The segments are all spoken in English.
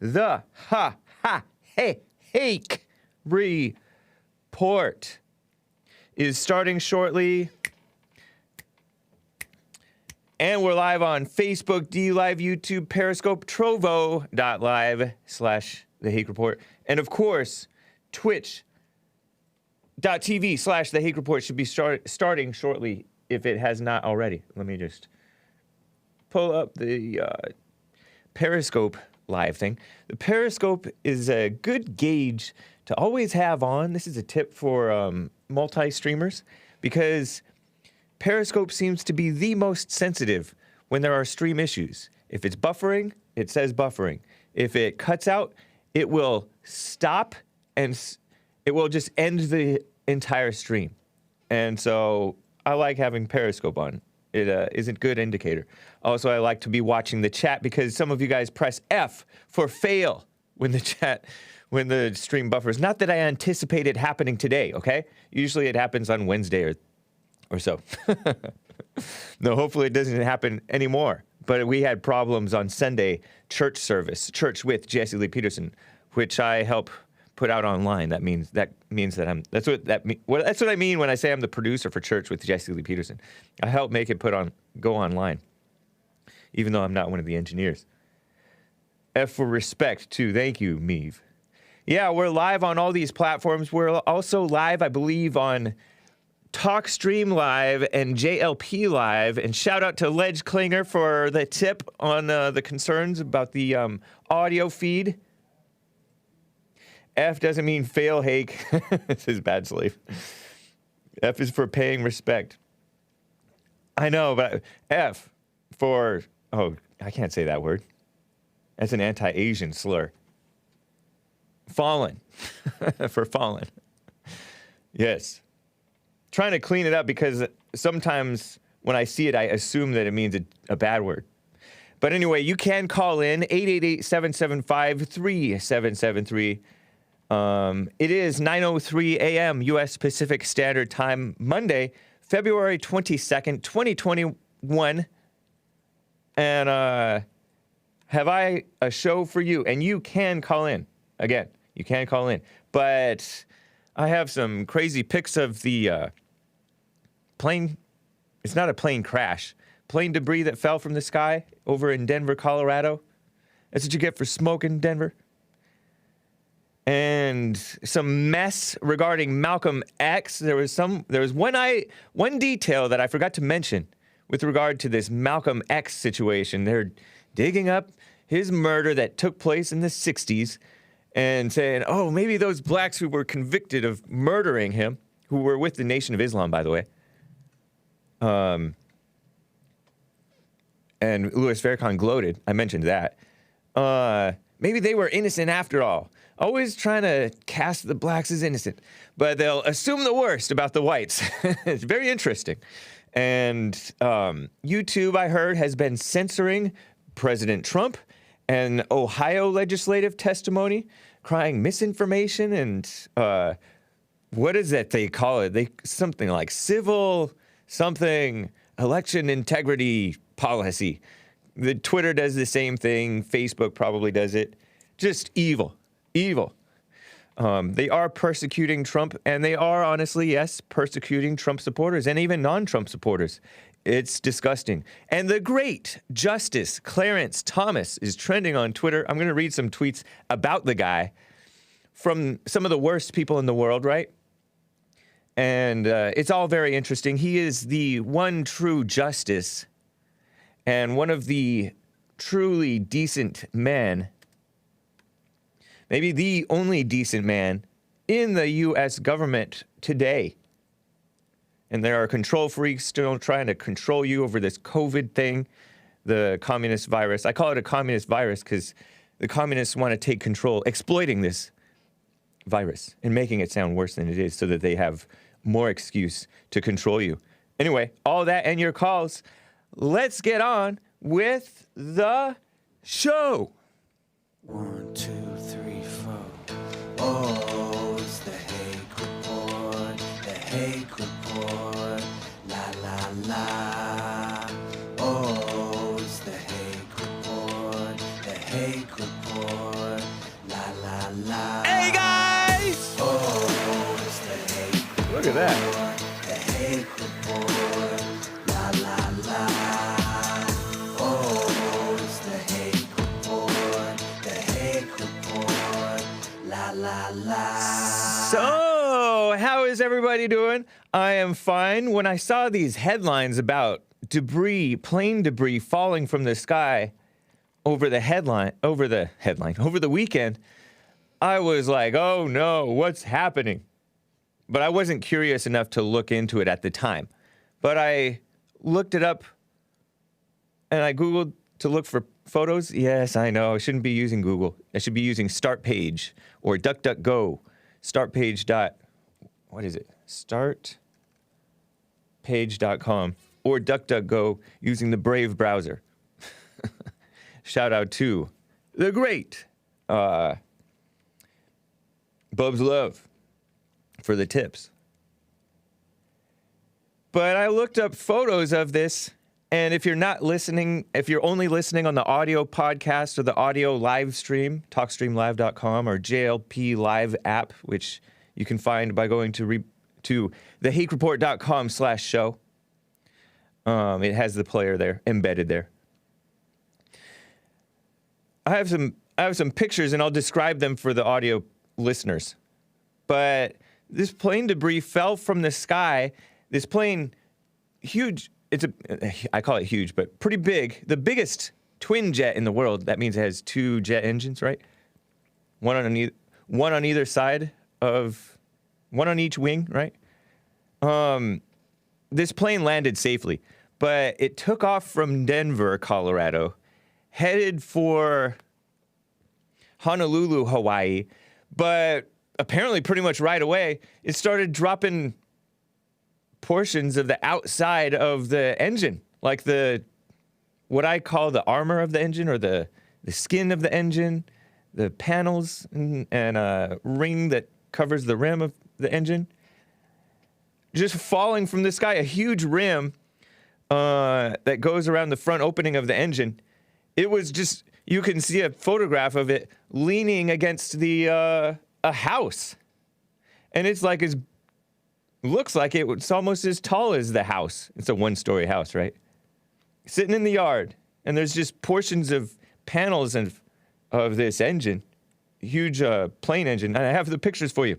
the Hake Report is starting shortly. And we're live on Facebook, DLive, YouTube, Periscope, Trovo.live/The Hake Report. And of course, Twitch.tv/The Hake Report should be starting shortly if it has not already. Let me just pull up the Periscope live thing. The Periscope is a good gauge to always have on. This is a tip for multi-streamers because Periscope seems to be the most sensitive when there are stream issues. If it's buffering, it says buffering. If it cuts out, it will stop and it will just end the entire stream. And so I like having Periscope on. It is a good indicator. Also, I like to be watching the chat because some of you guys press F for fail when the stream buffers. Not that I anticipate it happening today, okay? Usually it happens on Wednesday or so. No, hopefully it doesn't happen anymore. But we had problems on Sunday church service, Church with Jesse Lee Peterson, which I help put out online. That means that that's what I mean when I say I'm the producer for Church with Jesse Lee Peterson. I help make it go online, even though I'm not one of the engineers. F for respect too. Thank you, Meave. Yeah, we're live on all these platforms. We're also live, I believe, on TalkStream Live and JLP Live. And shout out to Ledge Klinger for the tip on the concerns about the audio feed. F doesn't mean fail, Hake. This is bad slave. F is for paying respect. I know, but F for, oh, I can't say that word. That's an anti-Asian slur. Fallen. For fallen. Yes. Trying to clean it up because sometimes when I see it, I assume that it means a bad word. But anyway, you can call in 888-775-3773. It is 9:03 a.m. U.S. Pacific Standard Time, Monday, February 22nd, 2021. And have I a show for you? And you can call in. Again, you can call in. But I have some crazy pics of the plane. It's not a plane crash. Plane debris that fell from the sky over in Denver, Colorado. That's what you get for smoking, Denver. And some mess regarding Malcolm X. There was one detail that I forgot to mention with regard to this Malcolm X situation. They're digging up his murder that took place in the 60s and saying, oh, maybe those blacks who were convicted of murdering him, who were with the Nation of Islam, by the way, and Louis Farrakhan gloated. I mentioned that. Maybe they were innocent after all. Always trying to cast the blacks as innocent. But they'll assume the worst about the whites. It's very interesting. And YouTube, I heard, has been censoring President Trump and Ohio legislative testimony, crying misinformation and what is that they call it? Something like election integrity policy. The Twitter does the same thing. Facebook probably does it. Just evil. They are persecuting Trump, and they are honestly, yes, persecuting Trump supporters and even non-Trump supporters. It's disgusting. And the great Justice Clarence Thomas is trending on Twitter. I'm going to read some tweets about the guy from some of the worst people in the world, right? And it's all very interesting. He is the one true justice and one of the truly decent men, maybe the only decent man in the U.S. government today. And there are control freaks still trying to control you over this COVID thing, the communist virus. I call it a communist virus because the communists want to take control, exploiting this virus and making it sound worse than it is so that they have more excuse to control you. Anyway, all that and your calls. Let's get on with the show. 1, 2, 3, 4. Oh, it's the Hake Report. The Hake Report. La la la. Oh, it's the Hake Report. The Hake Report. Look at that. The Hake Report. La la la. Oh, it's the Hake Report. The Hake Report. La la la. So, how is everybody doing? I am fine. When I saw these headlines about debris, plane debris falling from the sky over the weekend, I was like, oh no, what's happening? But I wasn't curious enough to look into it at the time. But I looked it up and I Googled to look for photos. Yes, I know, I shouldn't be using Google. I should be using Startpage or DuckDuckGo. Startpage.com or DuckDuckGo using the Brave browser. Shout out to the great Bubs Love for the tips. But I looked up photos of this, and if you're not listening, if you're only listening on the audio podcast or the audio live stream, TalkStreamLive.com or JLP Live app, which you can find by going to thehakereport.com/show. It has the player there, embedded there. I have some pictures, and I'll describe them for the audio listeners. But this plane debris fell from the sky. This plane, huge. I call it huge, but pretty big. The biggest twin jet in the world. That means it has two jet engines, right? One on either side of, one on each wing, right? This plane landed safely, but it took off from Denver, Colorado, headed for Honolulu, Hawaii, but apparently pretty much right away, it started dropping portions of the outside of the engine, like what I call the armor of the engine, or the skin of the engine, the panels and a ring that covers the rim of the engine, just falling from the sky, a huge rim that goes around the front opening of the engine. It was just, you can see a photograph of it leaning against a house. And it's like, looks like it's almost as tall as the house. It's a one-story house, right? Sitting in the yard. And there's just portions of panels of this engine. Huge plane engine. And I have the pictures for you.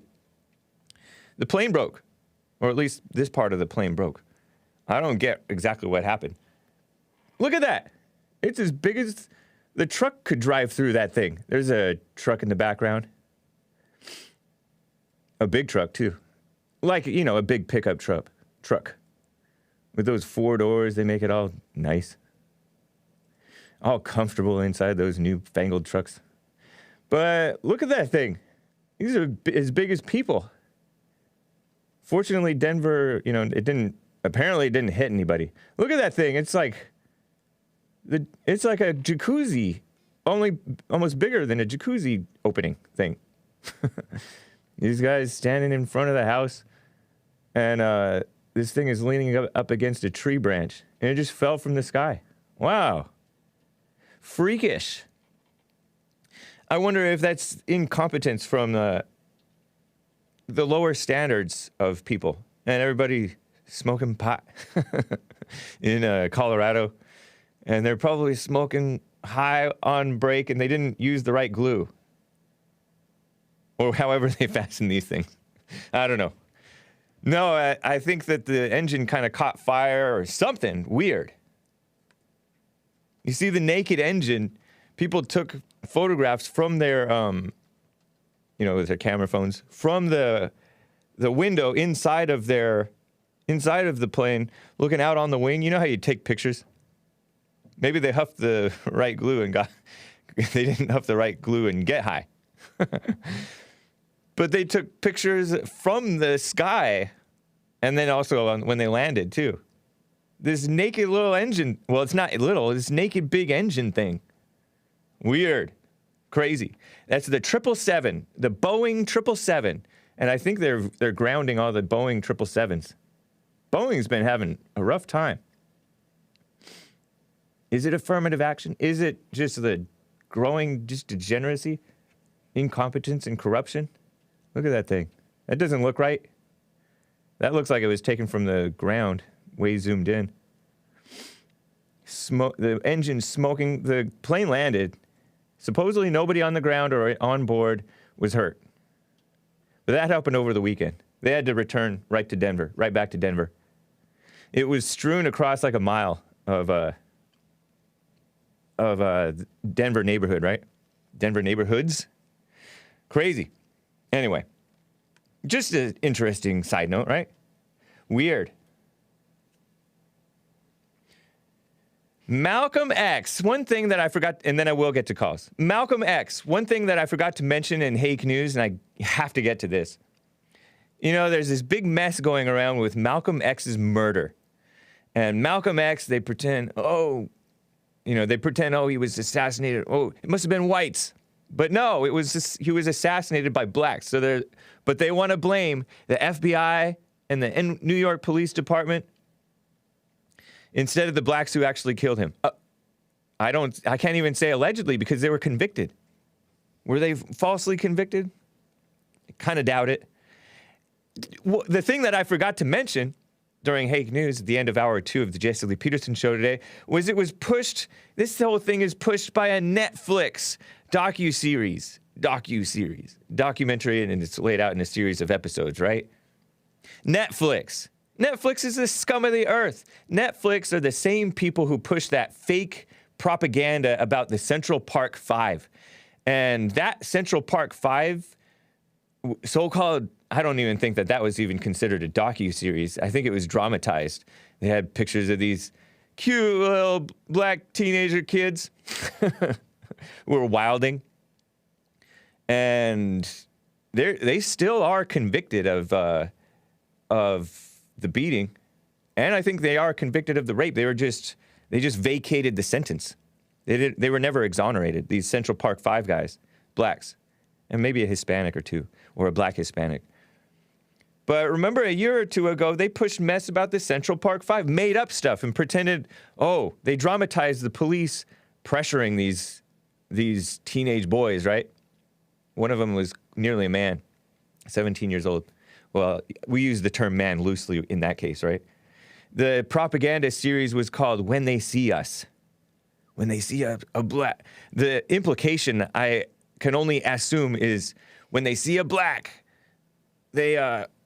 The plane broke. Or at least this part of the plane broke. I don't get exactly what happened. Look at that. It's as big as the truck could drive through that thing. There's a truck in the background. A big truck, too. Like, a big pickup truck. With those 4 doors, they make it all nice. All comfortable inside those newfangled trucks. But look at that thing. These are as big as people. Fortunately, Denver, it didn't hit anybody. Look at that thing. It's like a jacuzzi, only almost bigger than a jacuzzi opening thing. These guys standing in front of the house, and this thing is leaning up against a tree branch, and it just fell from the sky. Wow. Freakish. I wonder if that's incompetence from the lower standards of people, and everybody smoking pot in Colorado, and they're probably smoking high on break, and they didn't use the right glue, or however they fasten these things. I don't know. No, I think that the engine kind of caught fire or something weird. You see the naked engine, people took photographs from their, with their camera phones, from the window inside of the plane, looking out on the wing. You know how you take pictures? Maybe they huffed the right glue and they didn't huff the right glue and get high. But they took pictures from the sky, and then also when they landed, too. This naked little engine, well, it's not little, this naked big engine thing. Weird. Crazy. That's the 777, the Boeing 777. And I think they're grounding all the Boeing 777s. Boeing's been having a rough time. Is it affirmative action? Is it just the growing degeneracy, incompetence, and corruption? Look at that thing. That doesn't look right. That looks like it was taken from the ground, way zoomed in. The engine smoking. The plane landed. Supposedly nobody on the ground or on board was hurt. But that happened over the weekend. They had to return right back to Denver. It was strewn across like a mile of Denver neighborhood, right? Denver neighborhoods. Crazy. Anyway, just an interesting side note, right? Weird. Malcolm X, one thing that I forgot, and then I will get to calls. Malcolm X, one thing that I forgot to mention in Hake News, and I have to get to this. You know, there's this big mess going around with Malcolm X's murder. And Malcolm X, they pretend, he was assassinated. Oh, it must have been whites. But no, he was assassinated by blacks. But they want to blame the FBI and the New York Police Department instead of the blacks who actually killed him. I can't even say allegedly because they were convicted. Were they falsely convicted? I kind of doubt it. The thing that I forgot to mention during Hake News at the end of hour 2 of the Jesse Lee Peterson show today was it was pushed, this whole thing is pushed by a Netflix docu-series, documentary, and it's laid out in a series of episodes, right? Netflix is the scum of the earth. Netflix are the same people who push that fake propaganda about the Central Park 5. And that Central Park 5 so-called, I don't even think that was even considered a docu-series. I think it was dramatized. They had pictures of these cute little black teenager kids who were wilding. And they still are convicted of the beating, and I think they are convicted of the rape. They just vacated the sentence. They were never exonerated. These Central Park 5 guys, blacks, and maybe a Hispanic or two, or a black Hispanic. But remember a year or two ago, they pushed mess about the Central Park 5, made up stuff and pretended, they dramatized the police pressuring these teenage boys, right? One of them was nearly a man, 17 years old. Well, we use the term man loosely in that case, right? The propaganda series was called When They See Us. When they see a black. The implication I can only assume is when they see a black, they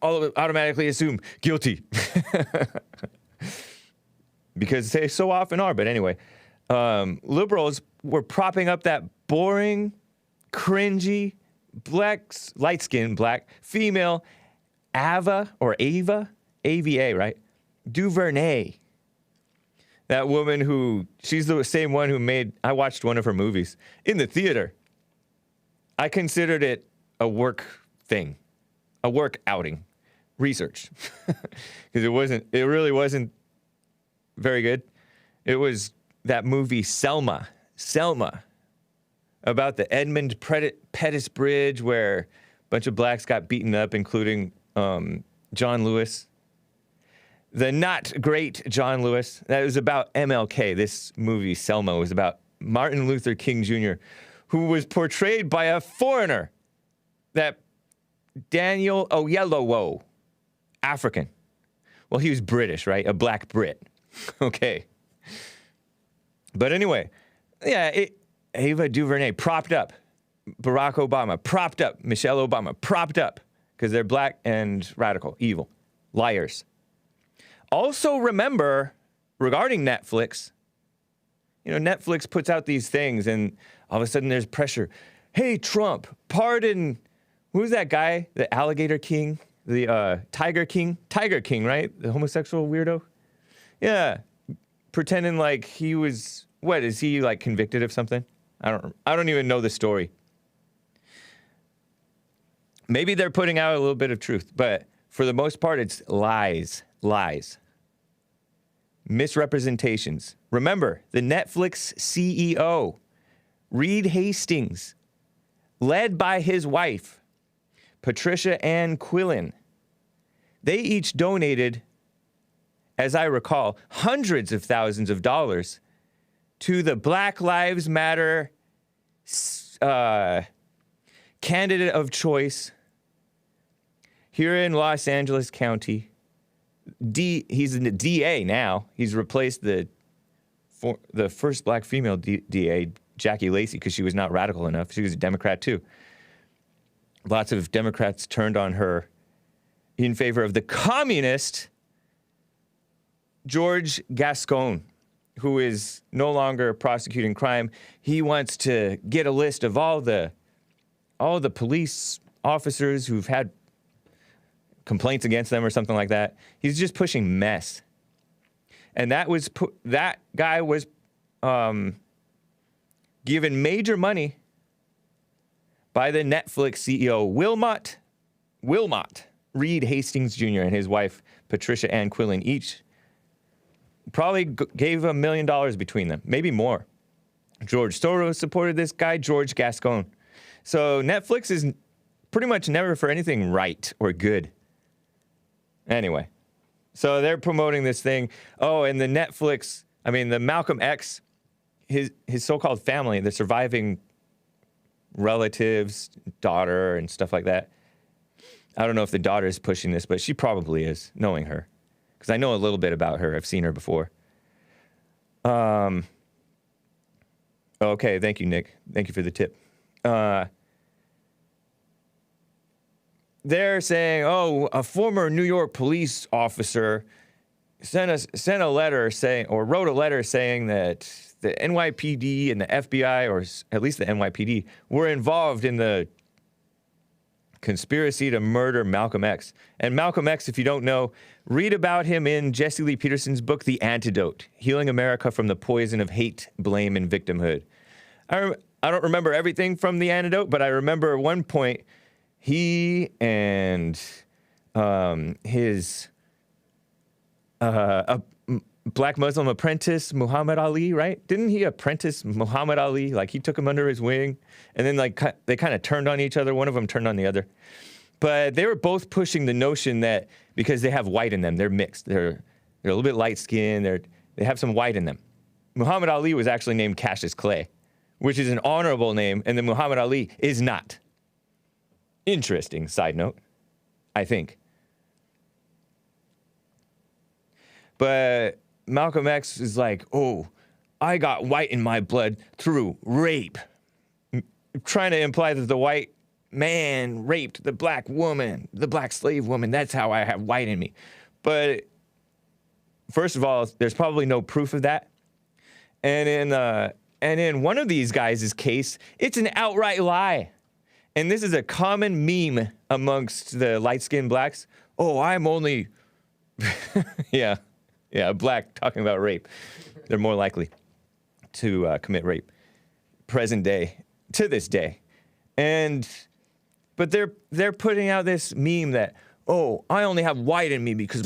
automatically assume guilty. Because they so often are. But anyway, liberals were propping up that boring, cringy, light-skinned black female Ava, right? DuVernay. That woman she's the same one who I watched one of her movies in the theater. I considered it a work thing, a work outing, research. Because it really wasn't very good. It was that movie Selma, about the Edmund Pettus Bridge where a bunch of blacks got beaten up, including John Lewis. The not great John Lewis. That was about MLK. This movie, Selma, was about Martin Luther King Jr., who was portrayed by a foreigner. That Daniel Oyelowo, African. Well, he was British, right? A black Brit. Okay. But anyway, yeah, Ava DuVernay propped up. Barack Obama propped up. Michelle Obama propped up. Because they're black and radical, evil, liars. Also remember, regarding Netflix, Netflix puts out these things and all of a sudden there's pressure. Hey, Trump, pardon, who's that guy? The alligator king? The tiger king? Tiger King, right? The homosexual weirdo? Yeah. Pretending like he was, is he like convicted of something? I don't even know the story. Maybe they're putting out a little bit of truth, but for the most part, it's lies. Misrepresentations. Remember, the Netflix CEO, Reed Hastings, led by his wife, Patricia Ann Quillen, they each donated, as I recall, hundreds of thousands of dollars to the Black Lives Matter candidate of choice here in Los Angeles County, He's the DA now. He's replaced the first black female DA, Jackie Lacey, because she was not radical enough. She was a Democrat too. Lots of Democrats turned on her in favor of the communist George Gascon, who is no longer prosecuting crime. He wants to get a list of all the police officers who've had complaints against them or something like that. He's just pushing mess. And that guy was given major money by the Netflix CEO Wilmot Reed Hastings Jr. and his wife Patricia Ann Quillen, each probably gave $1 million between them, maybe more. George Soros supported this guy, George Gascon. So Netflix is pretty much never for anything right or good. Anyway, so they're promoting this thing. Oh, and the Malcolm X, his so-called family, the surviving relatives, daughter, and stuff like that. I don't know if the daughter is pushing this, but she probably is, knowing her. Because I know a little bit about her. I've seen her before. Okay, thank you, Nick. Thank you for the tip. They're saying, a former New York police officer wrote a letter saying that the NYPD and the FBI, or at least the NYPD, were involved in the conspiracy to murder Malcolm X. And Malcolm X, if you don't know, read about him in Jesse Lee Peterson's book, The Antidote, Healing America from the Poison of Hate, Blame, and Victimhood. I don't remember everything from The Antidote, but I remember at one point he and his black Muslim apprentice, Muhammad Ali, right? Didn't he apprentice Muhammad Ali? Like, he took him under his wing, and then they kind of turned on each other. One of them turned on the other. But they were both pushing the notion that because they have white in them, they're mixed. They're a little bit light-skinned. They have some white in them. Muhammad Ali was actually named Cassius Clay, which is an honorable name, and then Muhammad Ali is not. Interesting side note, I think. But Malcolm X is like, I got white in my blood through rape. Trying to imply that the white man raped the black woman, the black slave woman. That's how I have white in me. But first of all, there's probably no proof of that. And in one of these guys' case, it's an outright lie. And this is a common meme amongst the light-skinned blacks. I'm only... Yeah, black talking about rape. They're more likely to commit rape. Present day, to this day. But they're putting out this meme that, I only have white in me because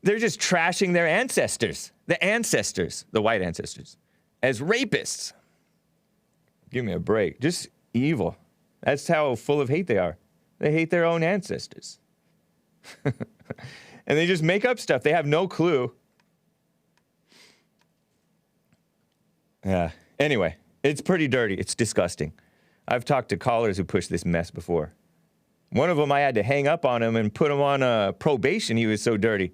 they're just trashing their ancestors. The white ancestors, as rapists. Give me a break. Just evil. That's how full of hate they are. They hate their own ancestors. And they just make up stuff. They have no clue. Yeah. Anyway, it's pretty dirty. It's disgusting. I've talked to callers who pushed this mess before. One of them, I had to hang up on him and put him on probation. He was so dirty.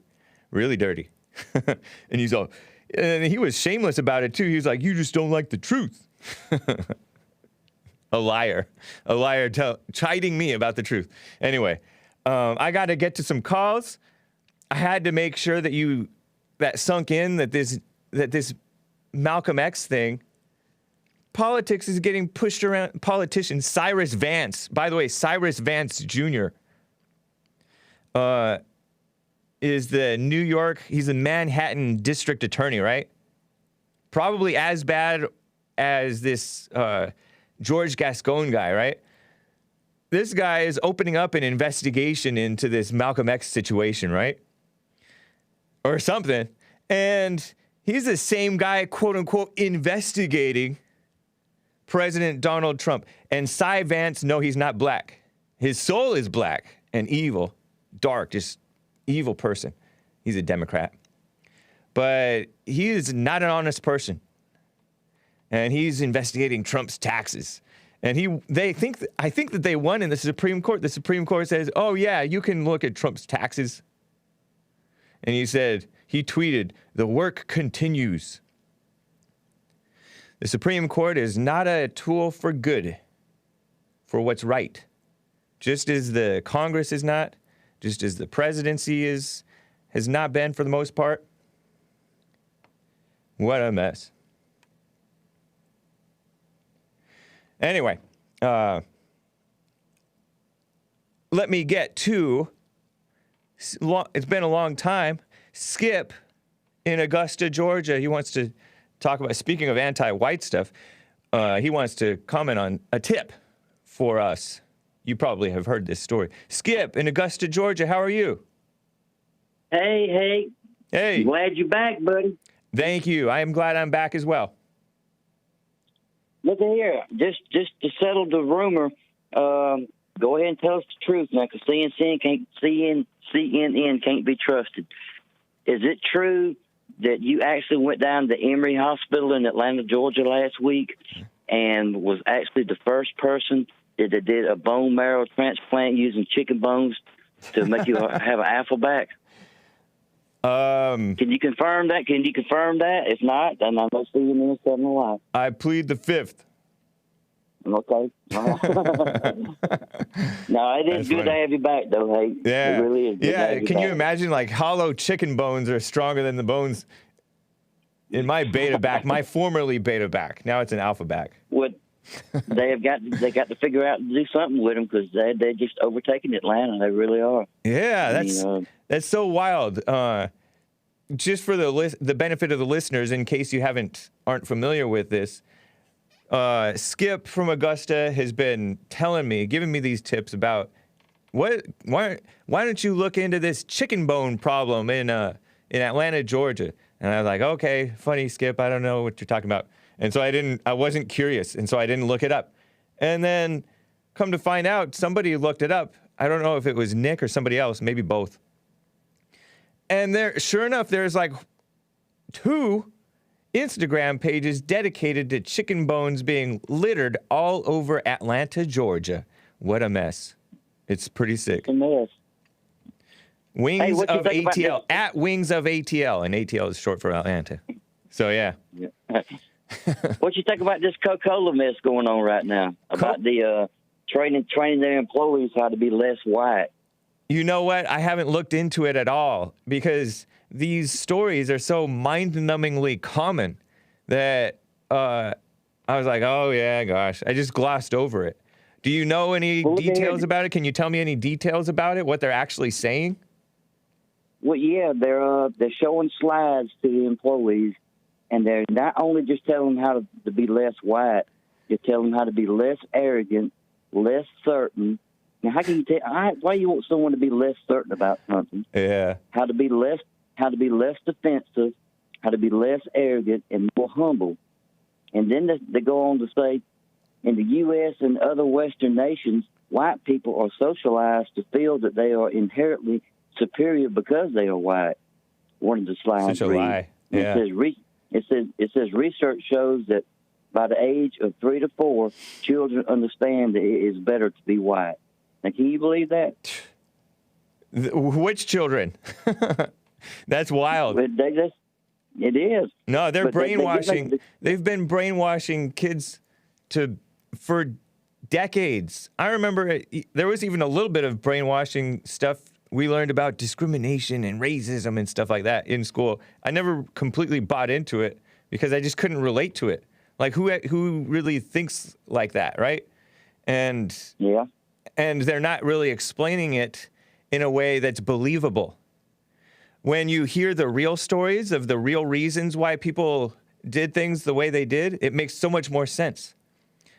Really dirty. And he was shameless about it too. He was like, you just don't like the truth. A liar chiding me about the truth. Anyway, I got to get to some calls. I had to make sure that sunk in that this Malcolm X thing, politics is getting pushed around. Politician Cyrus Vance, by the way, Cyrus Vance Jr. Is he's the Manhattan district attorney, right? Probably as bad as this George Gascon guy, right? This guy is opening up an investigation into this Malcolm X situation, right? Or something. And he's the same guy, quote unquote, investigating President Donald Trump. And Cy Vance, no, he's not black. His soul is black and evil, dark, just evil person. He's a Democrat. But he is not an honest person. And he's investigating Trump's taxes. And I think that they won in the Supreme Court. The Supreme Court says, you can look at Trump's taxes. And he tweeted, "The work continues. The Supreme Court is not a tool for good, for what's right. Just as the Congress is not, just as the presidency has not been for the most part." What a mess. Anyway, let me get to, it's been a long time, Skip in Augusta, Georgia. He wants to talk about, speaking of anti-white stuff, he wants to comment on a tip for us. You probably have heard this story. Skip in Augusta, Georgia, how are you? Hey. Hey. Glad you're back, buddy. Thank you. I am glad I'm back as well. Look at here. Just to settle the rumor, go ahead and tell us the truth now, because CNN can't be trusted. Is it true that you actually went down to Emory Hospital in Atlanta, Georgia last week and was actually the first person that did a bone marrow transplant using chicken bones to make you have an Affelback? Can you confirm that? If not, then I'm going to see you in 7 alive. I plead the fifth. Okay. No, it is good to have you back, though, Hake. Yeah. It really is good to have you Can you back. imagine, like, hollow chicken bones are stronger than the bones in my beta back, my formerly beta back. Now it's an alpha back. What they got to figure out and do something with them, because they're just overtaking Atlanta. They really are. Yeah, that's so wild. Just for the benefit of the listeners, in case you aren't familiar with this, Skip from Augusta has been giving me these tips about why don't you look into this chicken bone problem in Atlanta, Georgia? And I was like, okay, funny, Skip, I don't know what you're talking about. And so I wasn't curious, and so I didn't look it up. And then come to find out, somebody looked it up. I don't know if it was Nick or somebody else, maybe both. And sure enough, there's like 2 Instagram pages dedicated to chicken bones being littered all over Atlanta, Georgia. What a mess. It's pretty sick. It's a mess. Wings of ATL, at Wings of ATL, and ATL is short for Atlanta. So, yeah. What you think about this Coca-Cola mess going on right now? About the training their employees how to be less white. You know what? I haven't looked into it at all, because these stories are so mind-numbingly common that I was like, oh, yeah, gosh. I just glossed over it. Do you know any details about it? Can you tell me any details about it, what they're actually saying? Well, yeah, they're showing slides to the employees, and they're not only just telling them how to be less white, they're telling them how to be less arrogant, less certain. Now, how can you tell? Why you want someone to be less certain about something? Yeah. How to be less defensive, how to be less arrogant and more humble. And then they go on to say, in the U.S. and other Western nations, white people are socialized to feel that they are inherently superior because they are white. One of the slides Such a lie. Yeah. It says research shows that by the age of 3 to 4, children understand that it is better to be white. Now, can you believe that? Which children? That's wild. It is. No, they're brainwashing. They've been brainwashing kids for decades. I remember there was even a little bit of brainwashing stuff. We learned about discrimination and racism and stuff like that in school. I never completely bought into it because I just couldn't relate to it. Like, who really thinks like that, right? And they're not really explaining it in a way that's believable. When you hear the real stories of the real reasons why people did things the way they did, it makes so much more sense.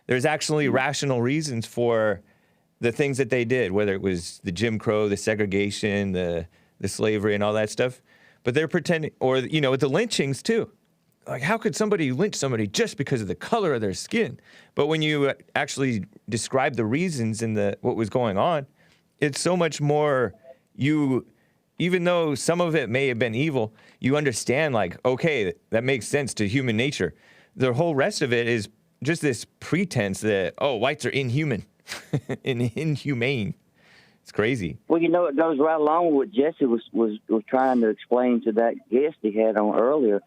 There's actually rational reasons for the things that they did, whether it was the Jim Crow, the segregation, the slavery, and all that stuff. But they're pretending, or, the lynchings, too. Like, how could somebody lynch somebody just because of the color of their skin? But when you actually describe the reasons and what was going on, it's so much more, even though some of it may have been evil, you understand, like, okay, that makes sense to human nature. The whole rest of it is just this pretense that, whites are inhuman and inhumane. It's crazy. Well, it goes right along with what Jesse was trying to explain to that guest he had on earlier.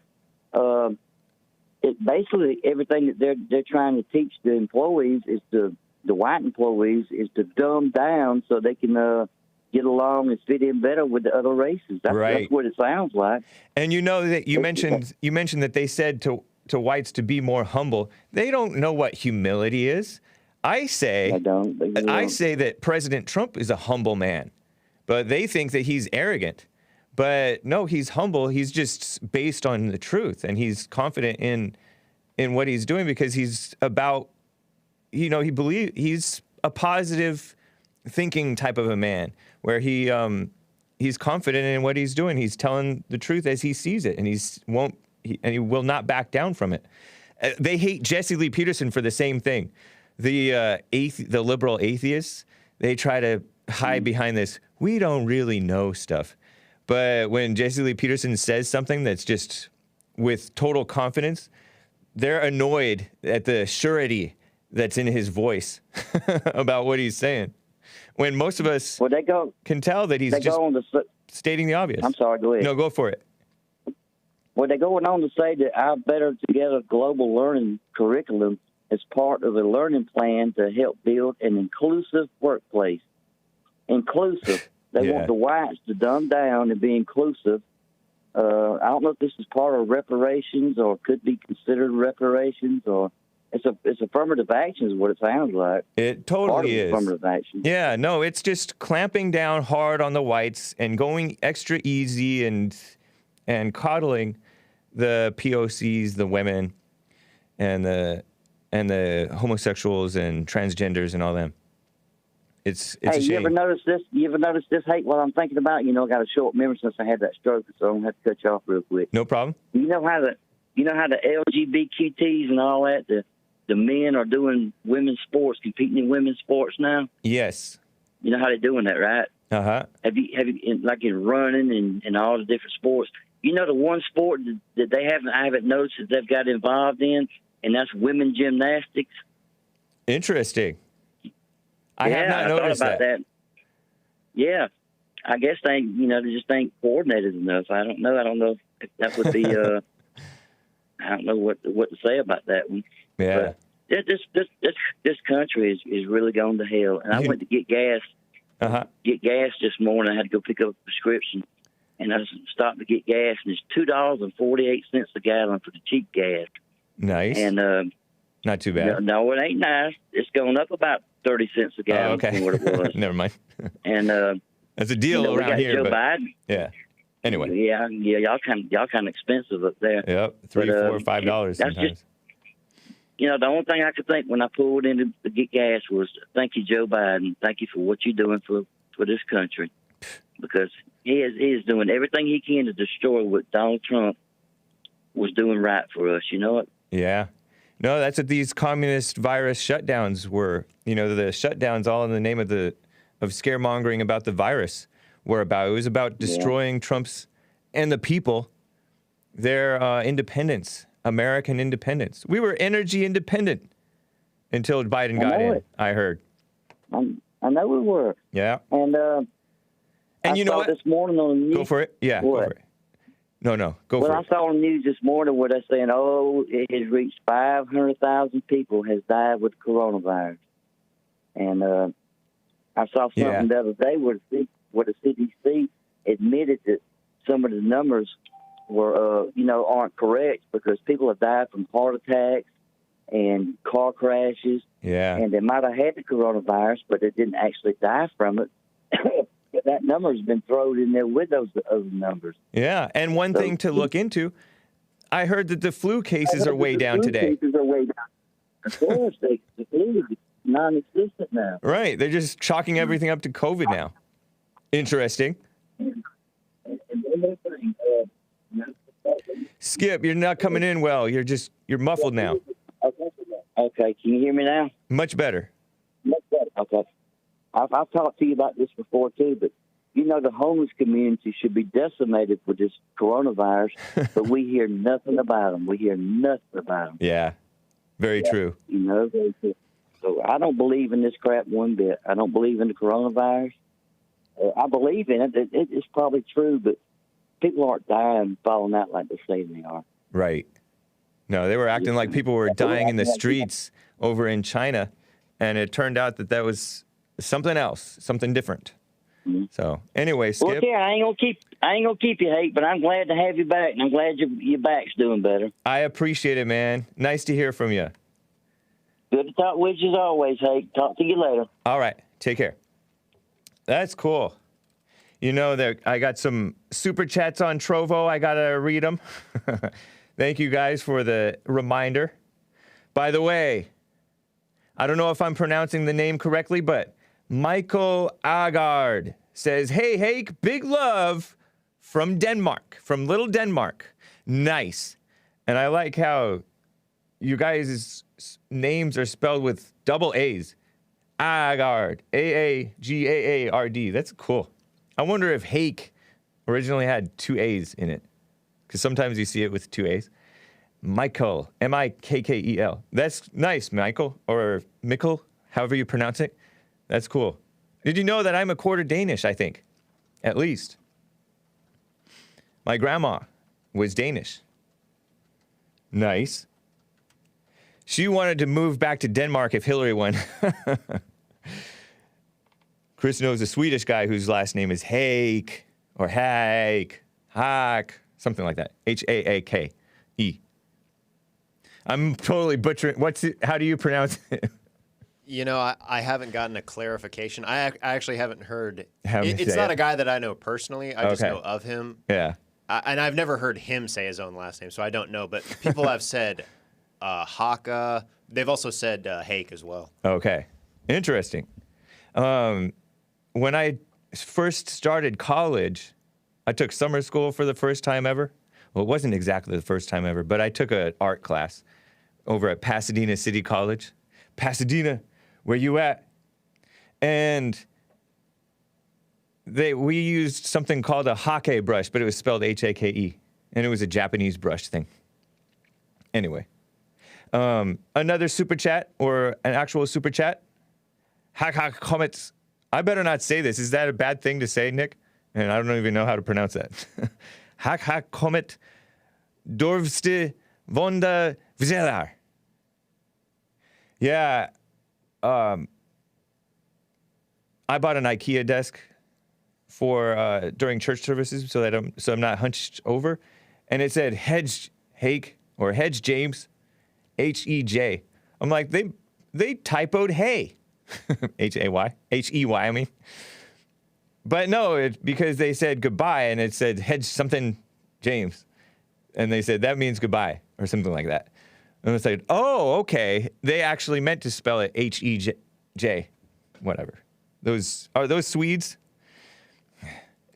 It basically everything that they're trying to teach the employees is the white employees is to dumb down so they can get along and fit in better with the other races. That's what it sounds like. And that you mentioned that they said to whites to be more humble. They don't know what humility is. I say that President Trump is a humble man, but they think that he's arrogant. But no, he's humble. He's just based on the truth, and he's confident in what he's doing because he's about, he believes he's a positive thinking type of a man where he's confident in what he's doing. He's telling the truth as he sees it, and he will not back down from it. They hate Jesse Lee Peterson for the same thing. The liberal atheists, they try to hide behind this, we don't really know stuff. But when Jesse Lee Peterson says something that's just with total confidence, they're annoyed at the surety that's in his voice about what he's saying. When most of us can tell that he's just stating the obvious. I'm sorry, go ahead. No, go for it. Well, they're going on to say that our Better Together global learning curriculum is part of a learning plan to help build an inclusive workplace. Inclusive. They want the whites to dumb down and be inclusive. I don't know if this is part of reparations or could be considered reparations, or it's affirmative action is what it sounds like. It totally is. Affirmative action. Yeah, no, it's just clamping down hard on the whites and going extra easy and coddling the POCs, the women, and the homosexuals and transgenders and all them. It's a shame. You ever notice this? Hake? What I'm thinking about, I got a short memory since I had that stroke, so I'm gonna have to cut you off real quick. No problem. You know how the LGBTQTs and all that, the men are doing women's sports, competing in women's sports now. Yes. You know how they're doing that, right? Uh-huh. Have you in running and all the different sports? The one sport that I haven't noticed that they've got involved in, and that's women gymnastics. Interesting. I have not noticed that. Yeah, I guess they just ain't coordinated enough. I don't know if that would be. I don't know what to say about that one. Yeah. But this country is really going to hell. And I went to get gas. Get gas this morning. I had to go pick up a prescription, and I stopped to get gas, and it's $2.48 a gallon for the cheap gas. Nice. And not too bad. No, it ain't nice. It's going up about 30 cents a gallon from what it was. Never mind. And that's a deal around here. Joe Biden. Yeah. Anyway. Yeah. Y'all kind of expensive up there. Yep. $3, $4, $5 sometimes. Just, the only thing I could think when I pulled in to get gas was, thank you, Joe Biden. Thank you for what you're doing for this country, because he is doing everything he can to destroy what Donald Trump was doing right for us. You know what? Yeah. No, that's what these communist virus shutdowns were. The shutdowns all in the name of scaremongering about the virus were about. It was about destroying Trump's and the people, their independence, American independence. We were energy independent until Biden got in, I heard. I know we were. Yeah. And you know what? This morning on the news. Go for it. Yeah, what? Go for it. No, go for it. Well, I saw on the news this morning where they're saying, it has reached 500,000 people has died with coronavirus. And I saw something the other day where the CDC admitted that some of the numbers were, aren't correct, because people have died from heart attacks and car crashes. Yeah. And they might have had the coronavirus, but they didn't actually die from it. That number has been thrown in there with those other numbers. Yeah, and one thing to look into, I heard that the flu cases are way down today. Of course, the flu is non-existent now. Right, they're just chalking everything up to COVID now. Interesting. And one more thing. Skip, you're not coming in well. You're muffled now. Okay, can you hear me now? Much better. Okay. I've talked to you about this before, too, but, the homeless community should be decimated with this coronavirus, but we hear nothing about them. Yeah, very true. So I don't believe in this crap one bit. I don't believe in the coronavirus. I believe in it. It's probably true, but people aren't dying and falling out like they say they are. Right. No, they were acting like people were dying in the streets over in China, and it turned out that was something else, something different. Mm-hmm. So, anyway, Skip. Well, yeah, I ain't gonna keep you, Hake, but I'm glad to have you back, and I'm glad your back's doing better. I appreciate it, man. Nice to hear from you. Good to talk with you as always, Hake. Talk to you later. All right. Take care. That's cool. You know, I got some super chats on Trovo. I got to read them. Thank you guys for the reminder. By the way, I don't know if I'm pronouncing the name correctly, but Michael Agard says, "Hey, Hake, big love from Denmark, from little Denmark." Nice. And I like how you guys' names are spelled with double A's. Agard, A-A-G-A-A-R-D. That's cool. I wonder if Hake originally had two A's in it, because sometimes you see it with two A's. Michael, M-I-K-K-E-L. That's nice, Michael, or Mikkel, however you pronounce it. That's cool. Did you know that I'm a quarter Danish, I think? At least. My grandma was Danish. Nice. She wanted to move back to Denmark if Hillary won. Chris knows a Swedish guy whose last name is Hake, or Hake, something like that. H-A-A-K-E. I'm totally butchering. How do you pronounce it? You know, I haven't gotten a clarification. I actually haven't heard. It's not a guy that I know personally. I just Okay. know of him. Yeah. And I've never heard him say his own last name, so I don't know. But people have said Haka. They've also said Hake as well. Okay. Interesting. When I first started college, I took summer school for the first time ever. Well, it wasn't exactly the first time ever, but I took an art class over at Pasadena City College. Pasadena, where you at? And we used something called a hake brush, but it was spelled H-A-K-E, and it was a Japanese brush thing. Anyway, another super chat, or an actual super chat. Hak comments. I better not say this. Is that a bad thing to say, Nick? And I don't even know how to pronounce that. Hak comment. Dorvste vonda vzelar. Yeah. I bought an IKEA desk for during church services so I'm not hunched over, and it said Hedge Hake or Hedge James, H-E-J. I'm like, they typoed hey. H-A-Y, H-E-Y, I mean. But no, because they said goodbye, and it said Hedge something James. And they said, that means goodbye, or something like that. And it's like, oh, okay. They actually meant to spell it H-E-J. Whatever. Are those Swedes?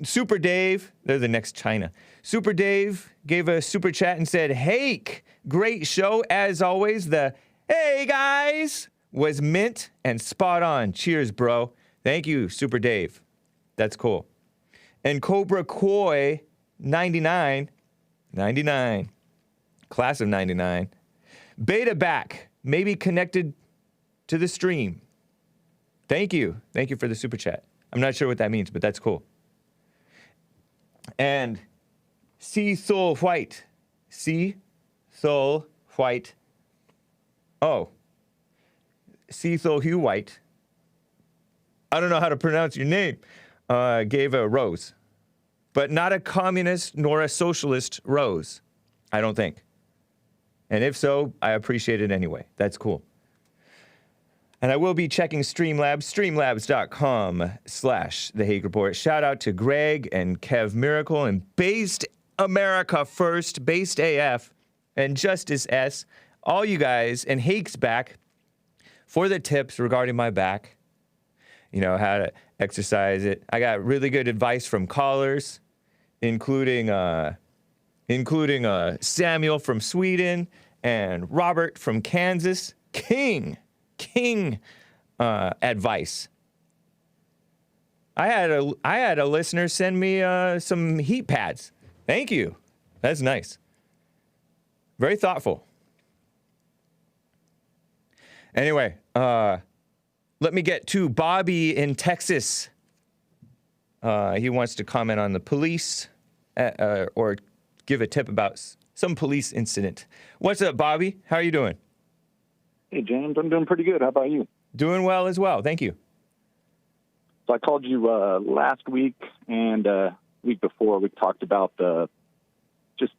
Super Dave, they're the next China. Super Dave gave a super chat and said, Hake, great show as always. The hey guys was mint and spot on. Cheers, bro. Thank you, Super Dave. That's cool. And Cobra Koi 99, class of 99. Beta back, maybe connected to the stream. Thank you. Thank you for the super chat. I'm not sure what that means, but that's cool. And Sea Soul White. Sea Soul White. Oh. Sea Soul Hugh White. I don't know how to pronounce your name. Gave a rose. But not a communist nor a socialist rose. I don't think. And if so, I appreciate it anyway. That's cool. And I will be checking Streamlabs, streamlabs.com/The Hake Report. Shout out to Greg and Kev Miracle and Based America First, Based AF, and Justice S. All you guys, and Hake's back for the tips regarding my back. You know, how to exercise it. I got really good advice from callers, including Samuel from Sweden and Robert from Kansas. King advice. I had a listener send me some heat pads. Thank you. That's nice. Very thoughtful. Anyway, let me get to Bobby in Texas. He wants to comment on the police or give a tip about some police incident. What's up, Bobby? How are you doing? Hey, James, I'm doing pretty good. How about you? Doing well as well. Thank you. So I called you last week and week before. We talked about just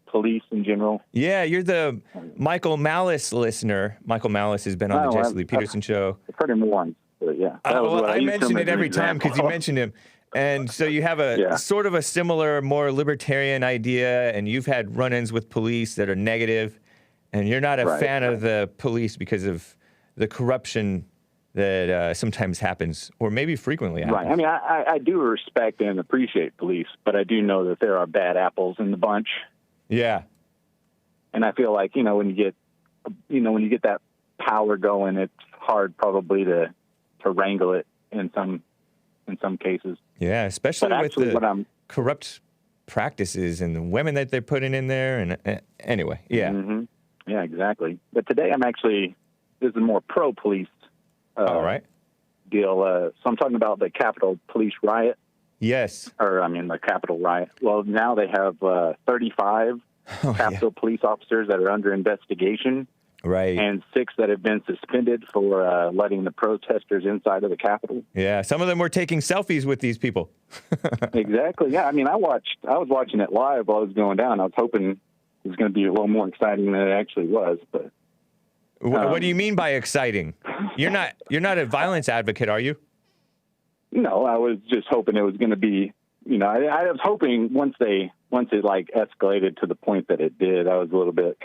police in general. Yeah, you're the Michael Malice listener. Michael Malice has been on the Jesse Lee Peterson show. I've heard him once, but yeah. Well, I mention it every time because you mentioned him. And so you have a sort of a similar, more libertarian idea, and you've had run-ins with police that are negative, and you're not a fan of the police because of the corruption that sometimes happens, or maybe frequently happens. Right. I mean, I do respect and appreciate police, but I do know that there are bad apples in the bunch. Yeah. And I feel like, when you get that power going, it's hard probably to wrangle it in some cases. Yeah, especially with the corrupt practices and the women that they're putting in there. And anyway, yeah. Mm-hmm. Yeah, exactly. But today this is more pro-police all right. deal. So I'm talking about the Capitol Police riot. Yes. The Capitol riot. Well, now they have 35 Capitol Police officers that are under investigation. Right. And 6 that have been suspended for letting the protesters inside of the Capitol. Yeah, some of them were taking selfies with these people. Exactly. Yeah, I mean, I was watching it live while it was going down. I was hoping it was going to be a little more exciting than it actually was. But what do you mean by exciting? You're not a violence advocate, are you? No, I was just hoping it was going to be. I was hoping once it like escalated to the point that it did, I was a little bit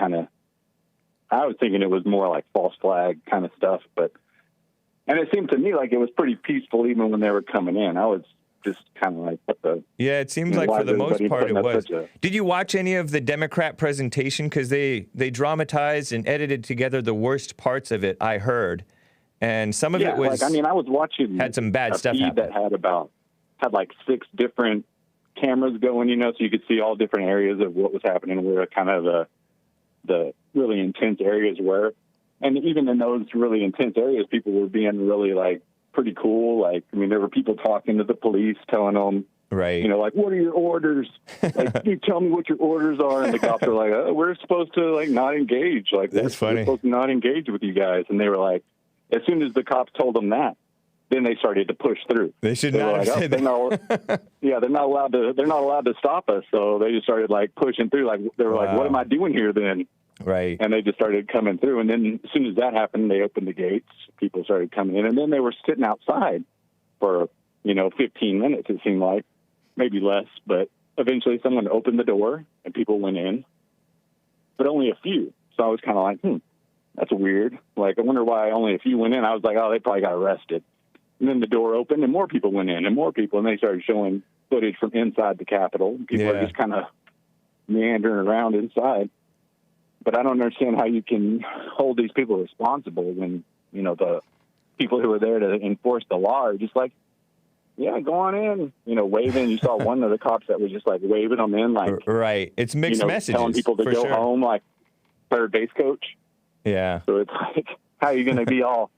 I was thinking it was more like false flag kind of stuff, and it seemed to me like it was pretty peaceful even when they were coming in. I was just kind of like, what the? Yeah, it seems like for the most part it was. Did you watch any of the Democrat presentation? Because they dramatized and edited together the worst parts of it, I heard. And some of it was. I was watching. Had some bad stuff happen. That had like 6 different cameras going, so you could see all different areas of what was happening, where kind of the really intense areas were. And even in those really intense areas, people were being really like pretty cool. Like, there were people talking to the police, telling them, right, like, what are your orders? Like, you tell me what your orders are. And the cops are like, oh, we're supposed to like not engage. Like, that's funny. We're supposed to not engage with you guys. And they were like, as soon as the cops told them that, then they started to push through. They should not have said that. They're not allowed to stop us. So they just started like pushing through. Like, they were like, what am I doing here then? Right. And they just started coming through. And then as soon as that happened, they opened the gates. People started coming in. And then they were sitting outside for, 15 minutes, it seemed like. Maybe less. But eventually someone opened the door and people went in. But only a few. So I was kind of like, that's weird. Like, I wonder why only a few went in. I was like, oh, they probably got arrested. And then the door opened and more people went in and more people. And they started showing footage from inside the Capitol. People are just kind of meandering around inside. But I don't understand how you can hold these people responsible when, the people who are there to enforce the law are just like, yeah, go on in, waving. You saw one of the cops that was just like waving them in, like, right. It's mixed messages. Telling people to go home, like third base coach. Yeah. So it's like, how are you going to be all,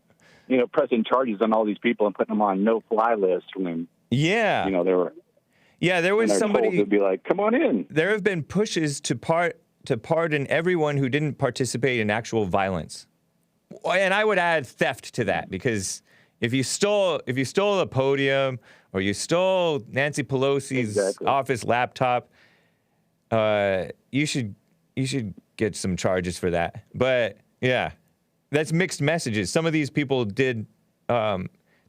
pressing charges on all these people and putting them on no-fly lists when, they were. Yeah, there was somebody to be like, come on in. There have been pushes to pardon everyone who didn't participate in actual violence. And I would add theft to that, because if you stole a podium or you stole Nancy Pelosi's office laptop, you should get some charges for that. But yeah, that's mixed messages. Some of these people didn't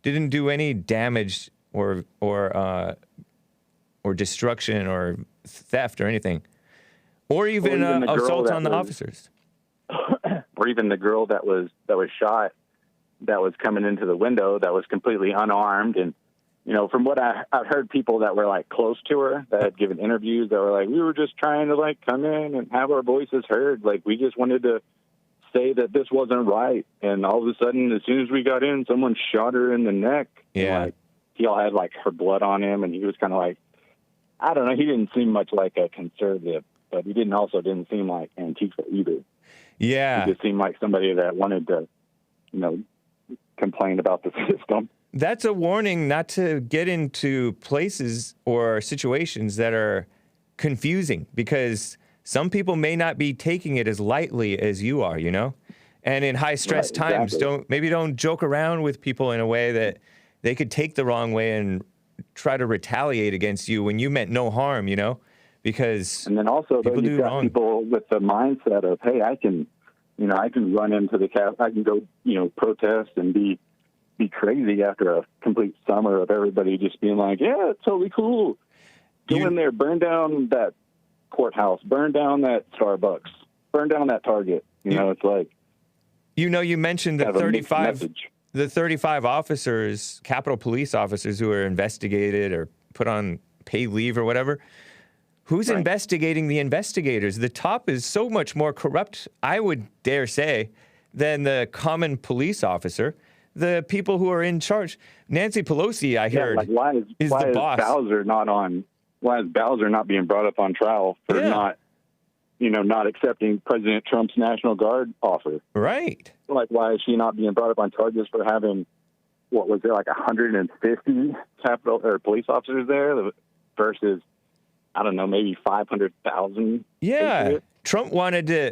do any damage or destruction or theft or anything. Or even assault on the officers. Or even the girl that was shot, that was coming into the window, that was completely unarmed. And, from what I've heard, people that were like close to her, that had given interviews, that were like, we were just trying to like come in and have our voices heard. Like, we just wanted to say that this wasn't right. And all of a sudden, as soon as we got in, someone shot her in the neck. Yeah. And, like, he all had like her blood on him. And he was kind of like, I don't know. He didn't seem much like a conservative, but he didn't seem like Antifa either. Yeah. He just seemed like somebody that wanted to, complain about the system. that's a warning not to get into places or situations that are confusing, because some people may not be taking it as lightly as you are, you know? And in high stress Right, times, exactly. don't joke around with people in a way that they could take the wrong way and try to retaliate against you when you meant no harm, you know? Because And then also, though, people you've do got wrong. people with the mindset of, hey, I can run into the I can go, protest and be crazy after a complete summer of everybody just being like, yeah, it's totally cool. Go in there, burn down that courthouse, burn down that Starbucks, burn down that Target. It's like, You mentioned the kind of a mixed 35 message. the 35 officers, Capitol Police officers who were investigated or put on paid leave or whatever. Who's Right. investigating the investigators? The top is so much more corrupt, I would dare say, than the common police officer. The people who are in charge. Nancy Pelosi, I heard, like why is is the boss. Bowser not on? Why is Bowser not being brought up on trial for Yeah. not accepting President Trump's National Guard offer? Right. Like, why is she not being brought up on charges for having, what was there, like 150 Capitol or police officers there versus, I don't know, maybe 500,000? Yeah. Patriots?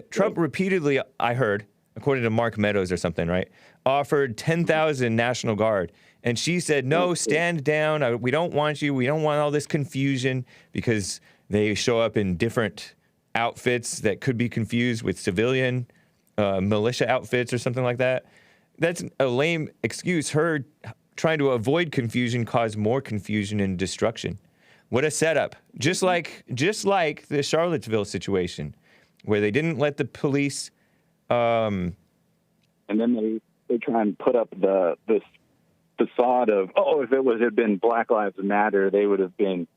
Trump repeatedly, I heard, according to Mark Meadows or something, right, offered 10,000 National Guard. And she said, no, stand down. We don't want you. We don't want all this confusion, because they show up in different outfits that could be confused with civilian militia outfits or something like that. That's a lame excuse. Her trying to avoid confusion caused more confusion and destruction. What a setup. Just like the Charlottesville situation, where they didn't let the police. And then they try and put up this facade of, if it had been Black Lives Matter, they would have been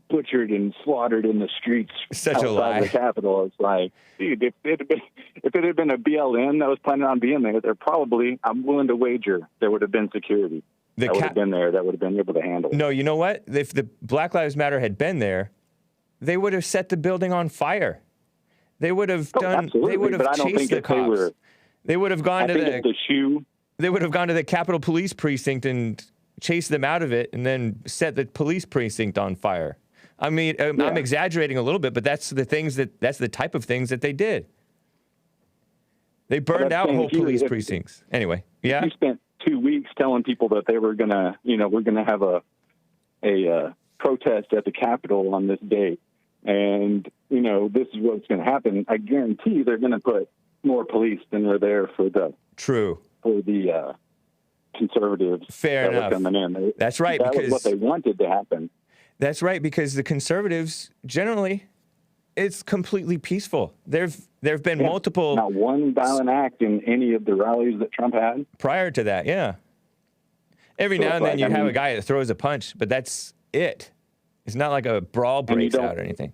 butchered and slaughtered in the streets Such a outside lie. the Capitol. It's like, dude, if it had been a BLM that was planning on being there, I'm willing to wager there would have been security that would have been there that would have been able to handle it. No, you know what? If the Black Lives Matter had been there, they would have set the building on fire. They would have done. Absolutely, They would have but I don't chased think the if they cops. were. They would have gone I to think if the shoe. They would have gone to the Capitol Police Precinct and chased them out of it, and then set the police precinct on fire. I mean, I'm exaggerating a little bit, but that's the type of things that they did. They burned out whole police precincts. Anyway, yeah. You spent 2 weeks telling people that they were gonna, we're gonna have a protest at the Capitol on this date, and this is what's gonna happen. I guarantee they're gonna put more police than were there for the conservatives. Fair that enough. were coming in. That's right, That because was what they wanted to happen. That's right, because the conservatives generally, it's completely peaceful. There've been multiple Not one violent act in any of the rallies that Trump had. prior to that. Yeah. Every So now it's and then like, you I have mean- a guy that throws a punch, but that's it. It's not like a brawl And you breaks don't- out or anything.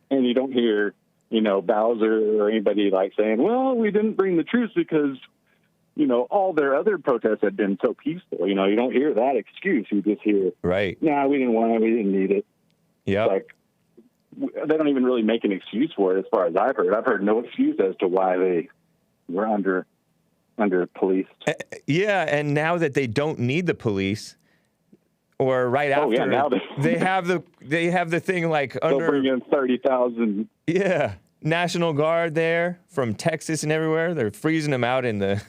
And you don't hear, Bowser or anybody like saying, well, we didn't bring the troops because, all their other protests had been so peaceful. You don't hear that excuse. You just hear, Right. nah, we didn't want it. We didn't need it. Yeah. Like, they don't even really make an excuse for it as far as I've heard. I've heard no excuse as to why they were under police. Yeah, and now that they don't need the police, or right after, now they have the thing like They'll under bring in 30,000. National Guard there from Texas and everywhere. They're freezing them out in the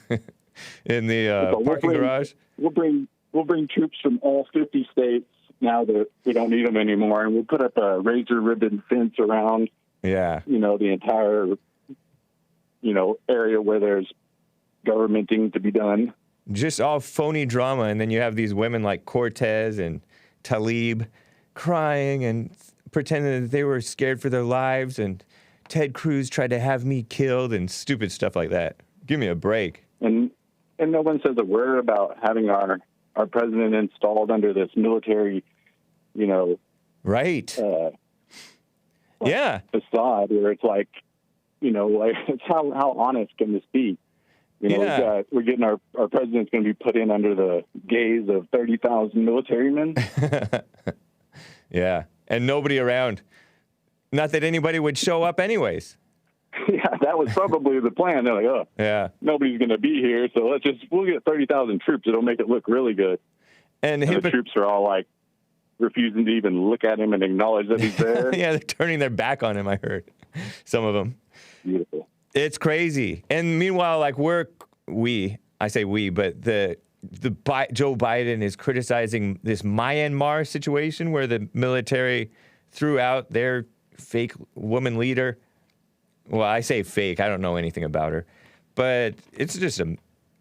parking garage. We'll bring troops from all 50 states now that we don't need them anymore, and we'll put up a razor ribbon fence around, Yeah. the entire, area where there's governmenting to be done. Just all phony drama, and then you have these women like Cortez and Tlaib crying and pretending that they were scared for their lives, and Ted Cruz tried to have me killed and stupid stuff like that. Give me a break. And no one says a word about having our president installed under this military, Right. Yeah. facade where it's like, it's how honest can this be? Yeah. We're getting our president's going to be put in under the gaze of 30,000 military men. Yeah. And nobody around. Not that anybody would show up anyways. Yeah, that was probably the plan. They're like, oh, Yeah. nobody's going to be here, so we'll get 30,000 troops. It'll make it look really good. And The troops are all like refusing to even look at him and acknowledge that he's there. yeah, they're turning their back on him, I heard. Some of them. Beautiful. It's crazy. And meanwhile, like I say we, but Joe Biden is criticizing this Myanmar situation where the military threw out their fake woman leader. Well, I say fake. I don't know anything about her, but it's just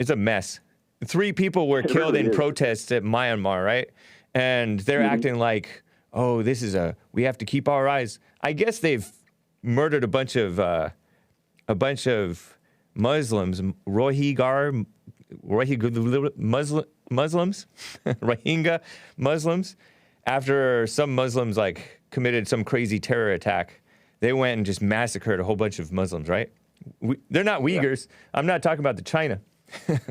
it's a mess. 3 people were killed really in is. protests at Myanmar, right? And they're acting like, oh, we have to keep our eyes. I guess they've murdered a bunch of Muslims, Rohingya Muslims, Rohingya Muslims. After some Muslims like committed some crazy terror attack, they went and just massacred a whole bunch of Muslims, right? They're not Uyghurs. I'm not talking about the China.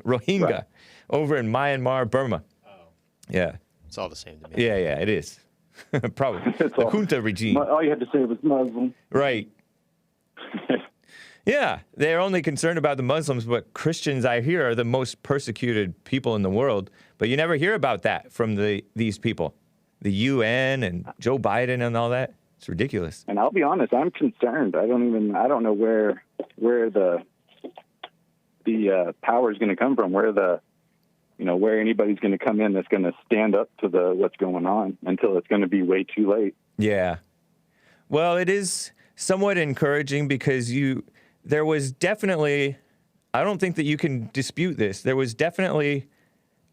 Rohingya over in Myanmar, Burma. Oh, Yeah. it's all the same to me. Yeah, it is. Probably. It's The all- junta regime. All you had to say was Muslim. Right. Yeah, they're only concerned about the Muslims, but Christians, I hear, are the most persecuted people in the world. But you never hear about that from these people, the UN and Joe Biden and all that. It's ridiculous. And I'll be honest, I'm concerned. I don't know where the power is going to come from, where anybody's going to come in that's going to stand up to what's going on until it's going to be way too late. Yeah. Well, it is somewhat encouraging because there was definitely, I don't think that you can dispute this. There was definitely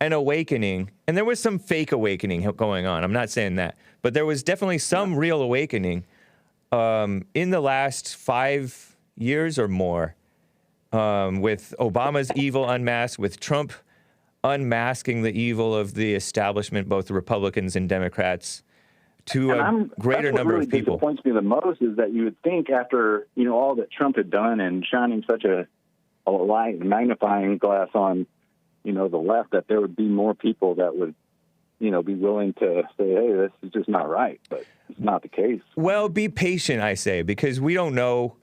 an awakening, and there was some fake awakening going on. I'm not saying that, but there was definitely some real awakening in the last 5 years or more with Obama's evil unmasked, with Trump unmasking the evil of the establishment, both Republicans and Democrats, to a greater number of people. What really disappoints me the most is that you would think after all that Trump had done and shining such a light and magnifying glass on the left, that there would be more people that would be willing to say, hey, this is just not right. But it's not the case. Well, be patient, I say, because we don't know,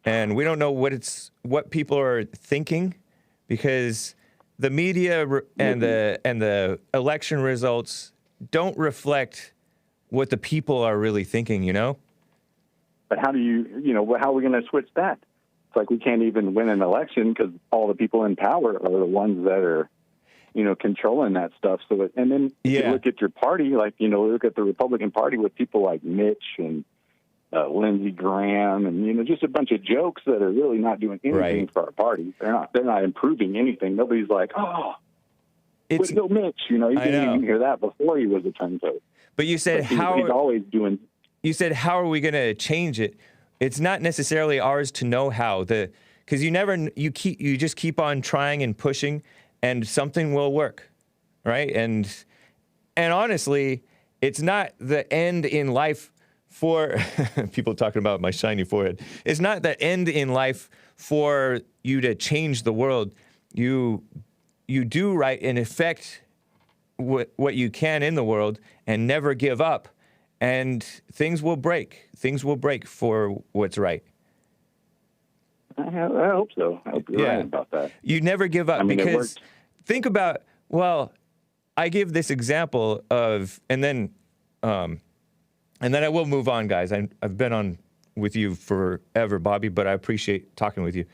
and we don't know what people are thinking, because the media and the election results don't reflect what the people are really thinking, But how do how are we going to switch that? It's like we can't even win an election because all the people in power are the ones that are, controlling that stuff. So, and then if you look at your party, like, look at the Republican Party with people like Mitch and Lindsey Graham and, just a bunch of jokes that are really not doing anything for our party. They're not improving anything. Nobody's like, it's no Mitch. You didn't even hear that before he was a turncoat. But you said he's always doing. You said, how are we going to change it? It's not necessarily ours to know how. Because you just keep on trying and pushing, and something will work, right? And honestly, it's not the end in life for people talking about my shiny forehead. It's not the end in life for you to change the world. You do right and affect what you can in the world and never give up, and things will break. Things will break for what's right. I hope so. I hope you're right about that. You never give up, because think about, I give this example of, and then I will move on, guys. I've been on with you forever, Bobby, but I appreciate talking with you.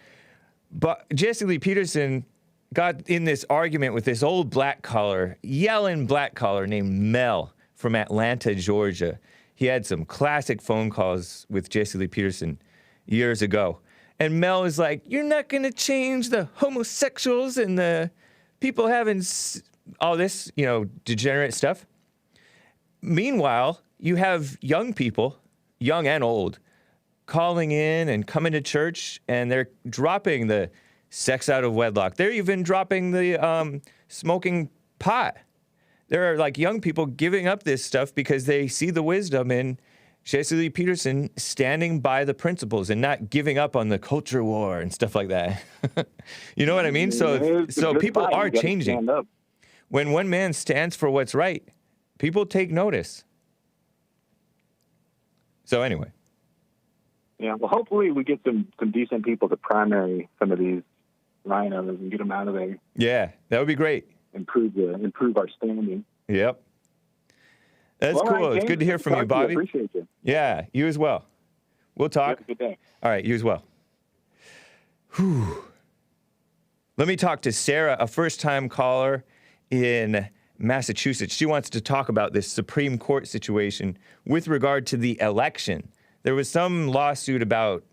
But Jesse Lee Peterson got in this argument with this old yelling black collar named Mel from Atlanta, Georgia. He had some classic phone calls with Jesse Lee Peterson years ago. And Mel is like, you're not going to change the homosexuals and the people having all this, degenerate stuff. Meanwhile, you have young people, young and old, calling in and coming to church, and they're dropping the sex out of wedlock. They're even dropping the smoking pot. There are like young people giving up this stuff because they see the wisdom in Jesse Lee Peterson standing by the principles and not giving up on the culture war and stuff like that. You know what I mean? So people are changing. When one man stands for what's right, people take notice. So anyway. Yeah, well, hopefully we get some decent people to primary some of these rhinos and get them out of there. Yeah, that would be great. Improve our standing. Yep. That's Well, all cool. right, It's James, good to hear from you, talk to Bobby. Appreciate you. Yeah, you as well. We'll talk. Have a good day. All right, you as well. Whew. Let me talk to Sarah, a first-time caller in Massachusetts. She wants to talk about this Supreme Court situation with regard to the election. There was some lawsuit about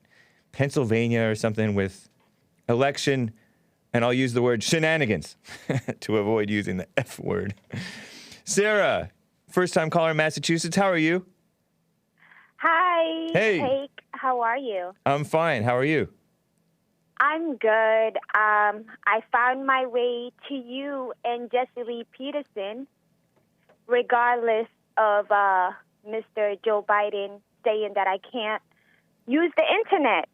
Pennsylvania or something with election, and I'll use the word shenanigans to avoid using the F word. Sarah, first-time caller in Massachusetts. How are you? Hi. Hey. Hake, how are you? I'm fine. How are you? I'm good. I found my way to you and Jesse Lee Peterson, regardless of Mr. Joe Biden saying that I can't use the internet.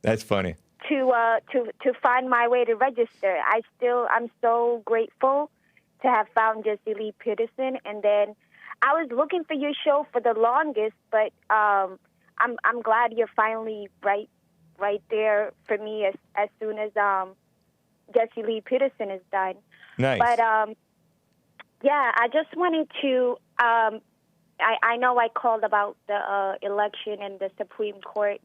That's funny. To find my way to register. I'm so grateful to have found Jesse Lee Peterson, and then I was looking for your show for the longest, but I'm glad you're finally right there for me as soon as Jesse Lee Peterson is done. Nice. But yeah, I just wanted to. I know I called about the election and the Supreme Court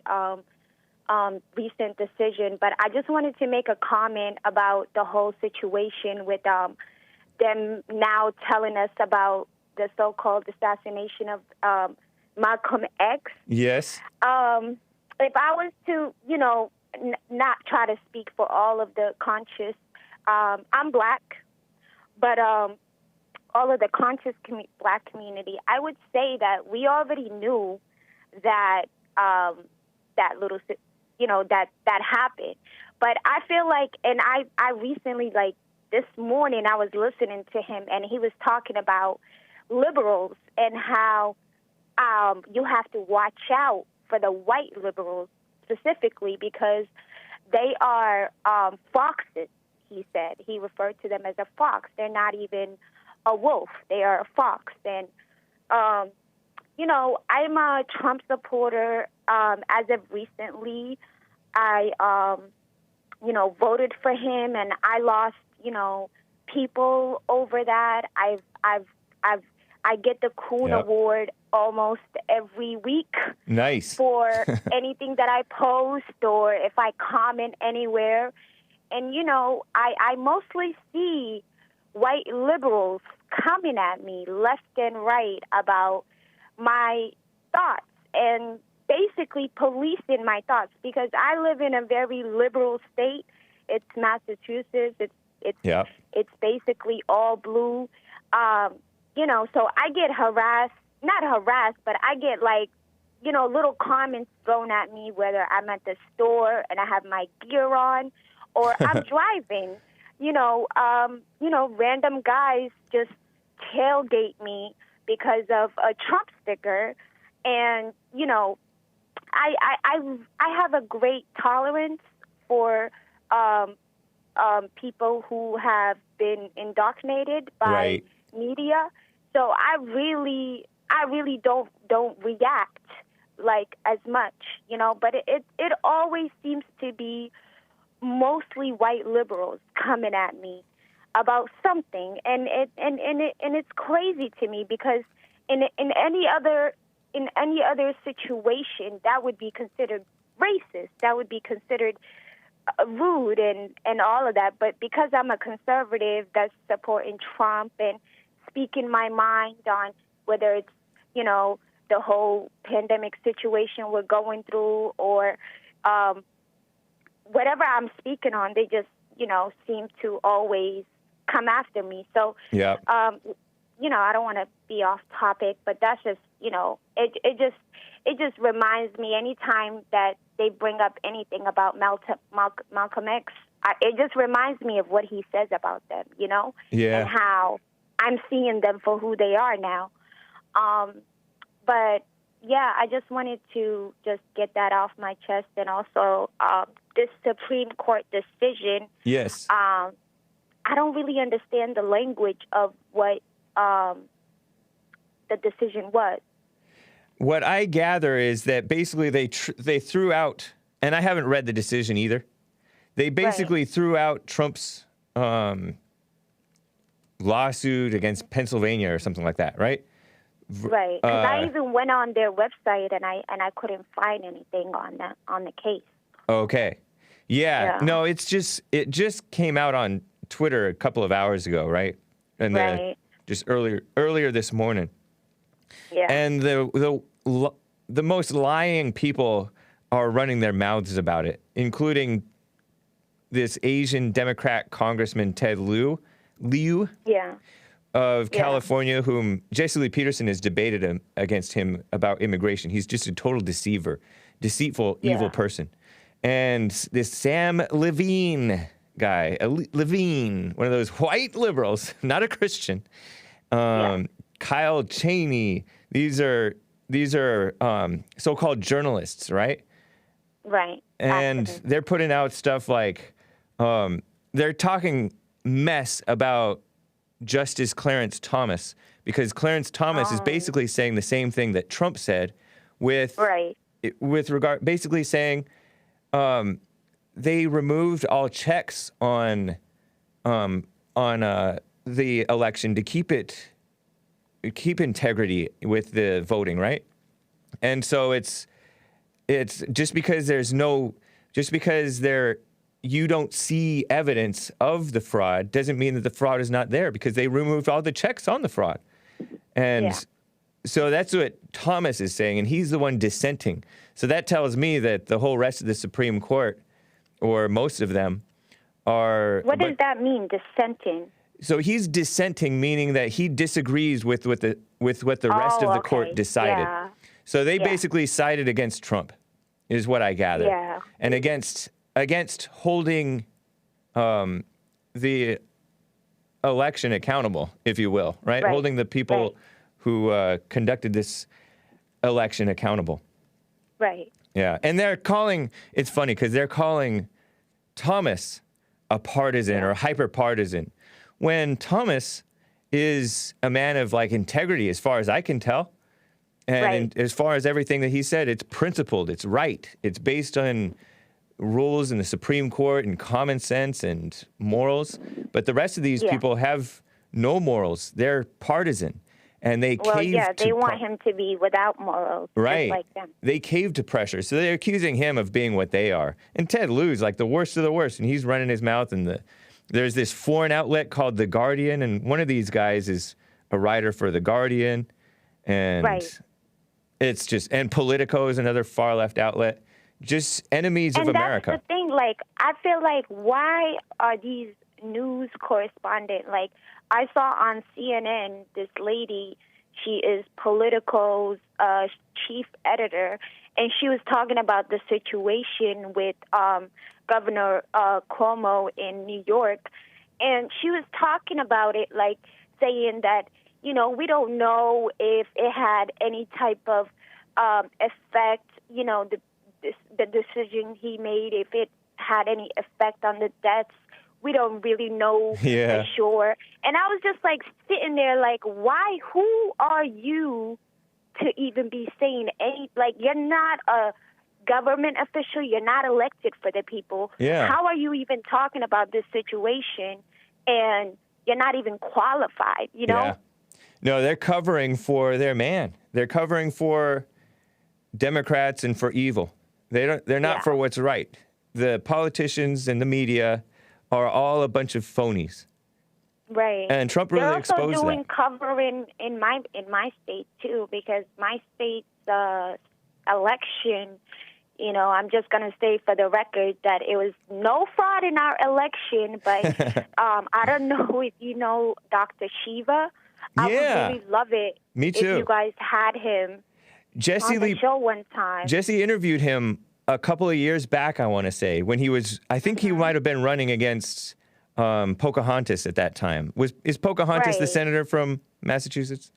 recent decision, but I just wanted to make a comment about the whole situation with them now telling us about the so-called assassination of Malcolm X. Yes. If I was to, not try to speak for all of the conscious, I'm black, but all of the conscious black community, I would say that we already knew that that little, that happened. But I feel like, and I recently, like this morning, I was listening to him, and he was talking about liberals and how you have to watch out for the white liberals specifically because they are foxes, he said. He referred to them as a fox. They're not even a wolf. They are a fox. And, I'm a Trump supporter. As of recently, I, voted for him, and I lost, people over that. I get the Coon Award almost every week. Nice. For anything that I post or if I comment anywhere. And, I mostly see white liberals coming at me left and right about my thoughts and basically policing my thoughts because I live in a very liberal state. It's Massachusetts. It's basically all blue. So I get not harassed, but I get little comments thrown at me, whether I'm at the store and I have my gear on or I'm driving, random guys just tailgate me because of a Trump sticker. And, I have a great tolerance for people who have been indoctrinated by media. So I really don't react like as much, but it always seems to be mostly white liberals coming at me about something, and it's crazy to me because in any other situation that would be considered racist, that would be considered rude and all of that, but because I'm a conservative that's supporting Trump and speaking my mind on whether it's, the whole pandemic situation we're going through or whatever I'm speaking on, they just, seem to always come after me. So, I don't want to be off topic, but that's just, it just reminds me anytime that they bring up anything about Malcolm X, it just reminds me of what he says about them, and how I'm seeing them for who they are now. But yeah, I just wanted to just get that off my chest, and also this Supreme Court decision. Yes. I don't really understand the language of what the decision was. what I gather is that basically they threw out, and I haven't read the decision either. They basically threw out Trump's lawsuit against Pennsylvania or something like that, right? Right. Because I even went on their website and I couldn't find anything on the case. Okay. Yeah. No, it just came out on Twitter a couple of hours ago, right? And just earlier this morning. Yeah. And the most lying people are running their mouths about it, including this Asian Democrat Congressman Ted Lieu of California, whom Jesse Lee Peterson has debated against him about immigration. He's just a total deceiver, deceitful, evil person. And this Sam Levine guy, Levine, one of those white liberals, not a Christian, Kyle Cheney. These are so-called journalists, right? Right. And Absolutely. they're putting out stuff like they're talking mess about Justice Clarence Thomas, because Clarence Thomas is basically saying the same thing that Trump said with regard, basically saying they removed all checks on the election to keep integrity with the voting, right? And so it's just because you don't see evidence of the fraud doesn't mean that the fraud is not there, because they removed all the checks on the fraud. And so that's what Thomas is saying, and he's the one dissenting. So that tells me that the whole rest of the Supreme Court, or most of them, are... What does that mean, dissenting? So he's dissenting, meaning that he disagrees with what the rest of the court decided. Yeah. So they basically sided against Trump, is what I gather. Yeah. And against holding the election accountable, if you will, right? Holding the people who conducted this election accountable. Right. Yeah. And they're calling, it's funny because they're calling Thomas a partisan or hyper-partisan, when Thomas is a man of like integrity, as far as I can tell. And as far as everything that he said, it's principled, it's right, it's based on rules in the Supreme Court and common sense and morals. But the rest of these people have no morals. They're partisan. And they they want him to be without morals, just like them. They cave to pressure. So they're accusing him of being what they are. And Ted Lieu's like the worst of the worst, and he's running his mouth. And there's this foreign outlet called The Guardian, and one of these guys is a writer for The Guardian. And it's just, and Politico is another far-left outlet. Just enemies of America. And that's the thing, like, I feel like, why are these news correspondents, like, I saw on CNN this lady, she is Politico's chief editor, and she was talking about the situation with Governor Cuomo in New York, and she was talking about it, like, saying that, you know, we don't know if it had any type of effect, you know, the decision he made, if it had any effect on the deaths. We don't really know for sure. And I was just like sitting there like, why? Who are you to even be saying any? Like, you're not a government official. You're not elected for the people. Yeah. How are you even talking about this situation? And you're not even qualified, you know? Yeah. No, they're covering for their man. They're covering for Democrats and for evil. They're not for what's right. The politicians and the media are all a bunch of phonies. Right. And Trump really exposed that. They're also doing covering in my state, too, because my state's election, you know, I'm just going to say for the record that it was no fraud in our election, but I don't know if you know Dr. Shiva. I would really love it Me too. if you guys had him on the show one time. Jesse interviewed him a couple of years back, I want to say, when he was, I think he might have been running against Pocahontas at that time. Is Pocahontas the senator from Massachusetts?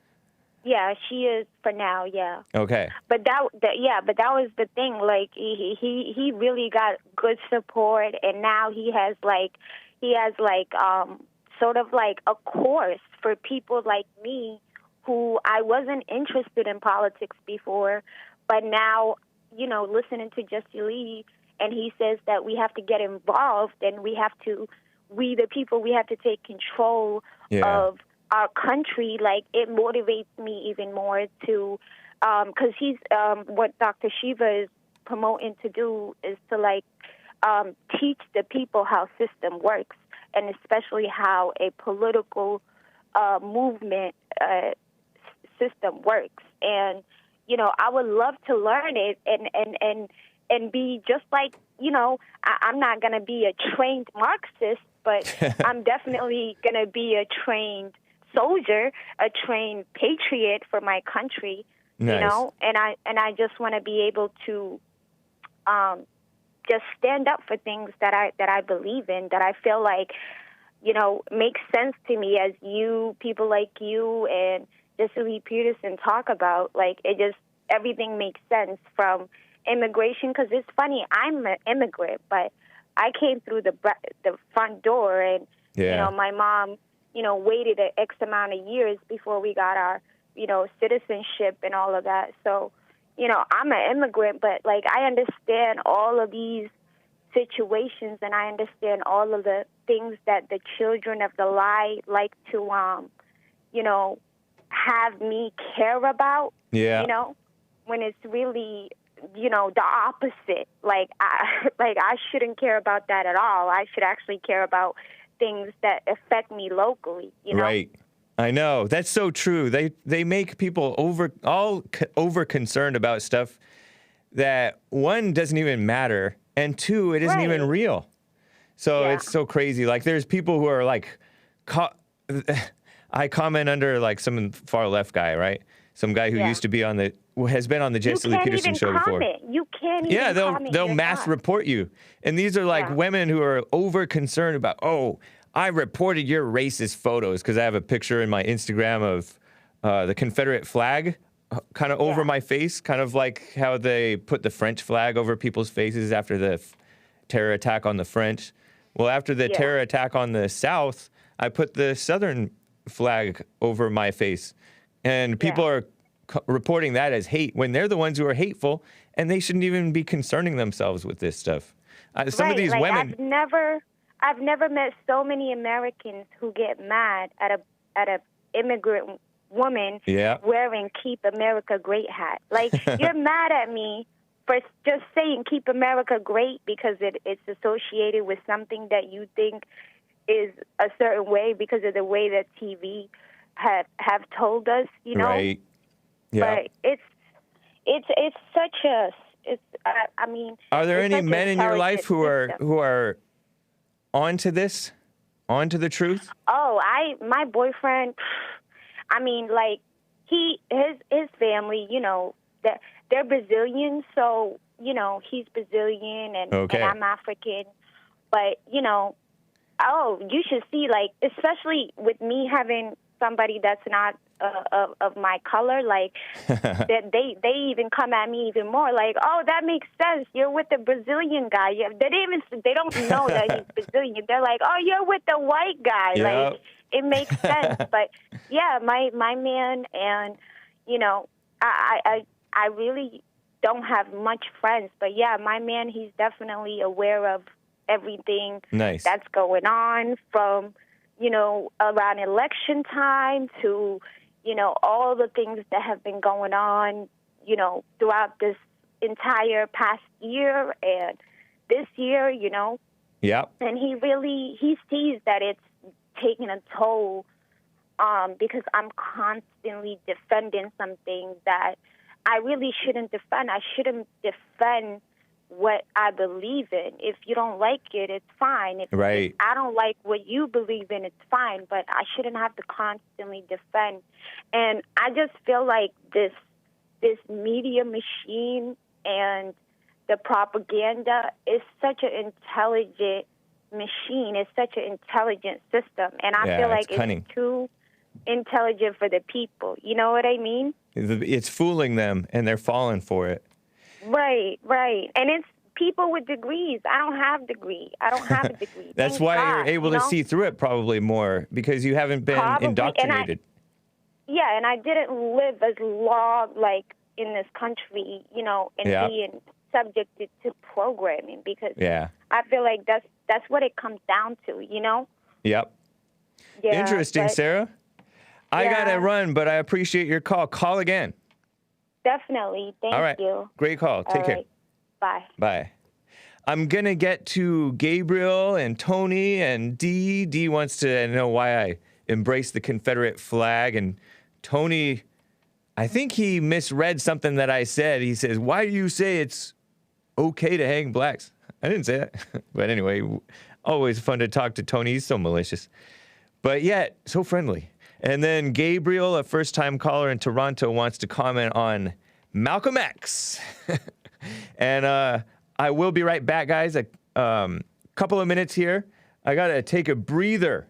Yeah, she is for now, yeah. Okay. But that was the thing. Like, he really got good support, and now he has sort of like a course for people like me who I wasn't interested in politics before, but now, you know, listening to Jesse Lee, and he says that we have to get involved and we the people, we have to take control of our country. Like, it motivates me even more to, because he's, what Dr. Shiva is promoting to do is to, like, teach the people how system works, and especially how a political movement system works. And, you know, I would love to learn it and be just like, you know, I'm not going to be a trained Marxist, but I'm definitely going to be a trained soldier, a trained patriot for my country, Nice. you know, and I just want to be able to just stand up for things that I believe in, that I feel like, you know, makes sense to me, as people like you and Jesse Lee Peterson talk about. Like, it just, everything makes sense, from immigration, because it's funny, I'm an immigrant, but I came through the front door, and, you know, my mom, you know, waited an X amount of years before we got our, you know, citizenship and all of that. So, you know, I'm an immigrant, but, like, I understand all of these situations, and I understand all of the things that the children of the lie like to, you know, have me care about, you know, when it's really, you know, the opposite. Like, I shouldn't care about that at all. I should actually care about things that affect me locally, you know? Right. I know. That's so true. They make people over concerned about stuff that, one, doesn't even matter, and two, it isn't even real. So it's so crazy. Like, there's people who are like, I comment under like some far left guy, right? Some guy who used to be has been on the Jesse Lee Peterson show before. You can't even comment. Yeah, they'll mass report you. And these are like women who are over concerned about, oh, I reported your racist photos, because I have a picture in my Instagram of the Confederate flag kind of over my face, kind of like how they put the French flag over people's faces after the terror attack on the French. Well, after the terror attack on the South, I put the Southern flag over my face. And people are reporting that as hate, when they're the ones who are hateful, and they shouldn't even be concerning themselves with this stuff. Some of these like, women... I've never met so many Americans who get mad at a immigrant woman wearing "Keep America Great" hat. Like, you're mad at me for just saying "Keep America Great" because it's associated with something that you think is a certain way because of the way that TV have told us, you know. Right. Yeah. But it's such a I mean. Are there it's any such men in your life who system. are onto this, onto the truth? Oh, my boyfriend. I mean, like, his family, you know, they're Brazilian, so, you know, he's Brazilian and I'm African. But, you know, you should see, like, especially with me having somebody that's not of my color, like, that they even come at me even more, like, oh, that makes sense. You're with the Brazilian guy. They don't know that he's Brazilian. They're like, oh, you're with the white guy. Yep. Like, it makes sense. But yeah, my man, and, you know, I really don't have much friends, but yeah, my man, he's definitely aware of everything that's going on, from, you know, around election time to, you know, all the things that have been going on, you know, throughout this entire past year and this year, you know. Yeah. And he sees that it's taking a toll, because I'm constantly defending something that I really shouldn't defend. I shouldn't defend what I believe in. If you don't like it, it's fine. If I don't like what you believe in, it's fine. But I shouldn't have to constantly defend. And I just feel like this media machine and the propaganda is such an intelligent machine. It's such an intelligent system. And I feel like it's too intelligent for the people. You know what I mean? It's fooling them, and they're falling for it. Right. And it's people with degrees. I don't have a degree. That's why you're able to see through it probably more, because you haven't been indoctrinated. yeah, and I didn't live as long, like, in this country, you know, and Yeah. being subjected to programming, because Yeah. I feel like that's what it comes down to, you know? Yep. Yeah, Interesting, but Sarah. I Yeah. gotta run, but I appreciate your call. Call again. definitely. Thank All right. you. Great call. Take All care. right. Bye. Bye. I'm gonna get to Gabriel and Tony and Dee. Dee wants to know why I embrace the Confederate flag, and Tony, I think he misread something that I said. He says, "Why do you say it's okay to hang blacks?" I didn't say that, but anyway, always fun to talk to Tony. He's so malicious, but yet so friendly. And then Gabriel, a first-time caller in Toronto, wants to comment on Malcolm X. And I will be right back, guys. A couple of minutes here. I gotta take a breather,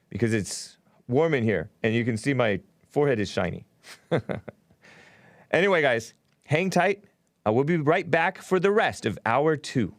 because it's warm in here, and you can see my forehead is shiny. Anyway, guys, hang tight. I will be right back for the rest of hour 2.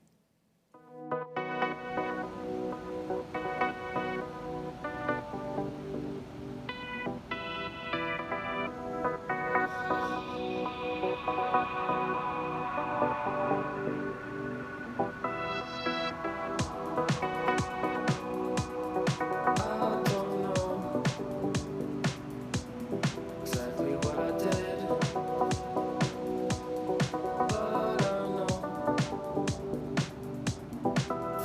I don't know exactly what I did, but I know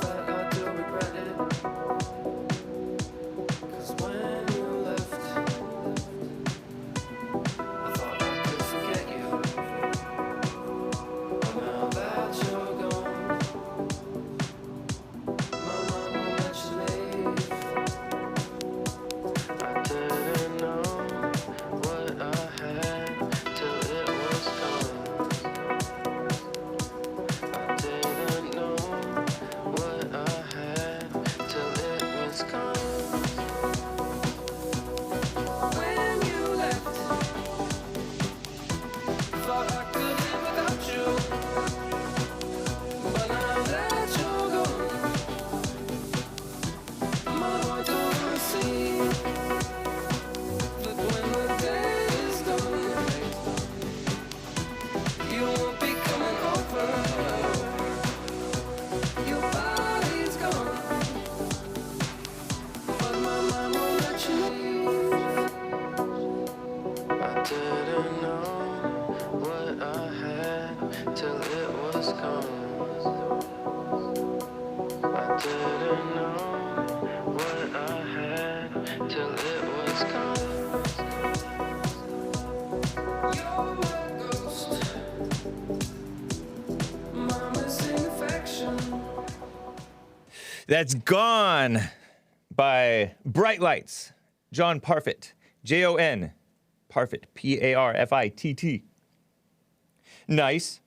that I do regret it. 'Cause when you left, I thought I could forget you. But now that you're gone, my mind won't let you leave. I didn't know what I had till it was gone. I didn't know what I had till it was gone. When you left, thought I could live without you. But now that you're gone, my heart don't see that when the day is done, you won't be coming over. Your body's gone, but my mind won't let you leave. I didn't know what I had till it was gone. I didn't know what I had till it was gone. You're my ghost, my missing affection. That's Gone by Bright Lights. John Parfitt. Jon Parfitt. Parfitt. Nice.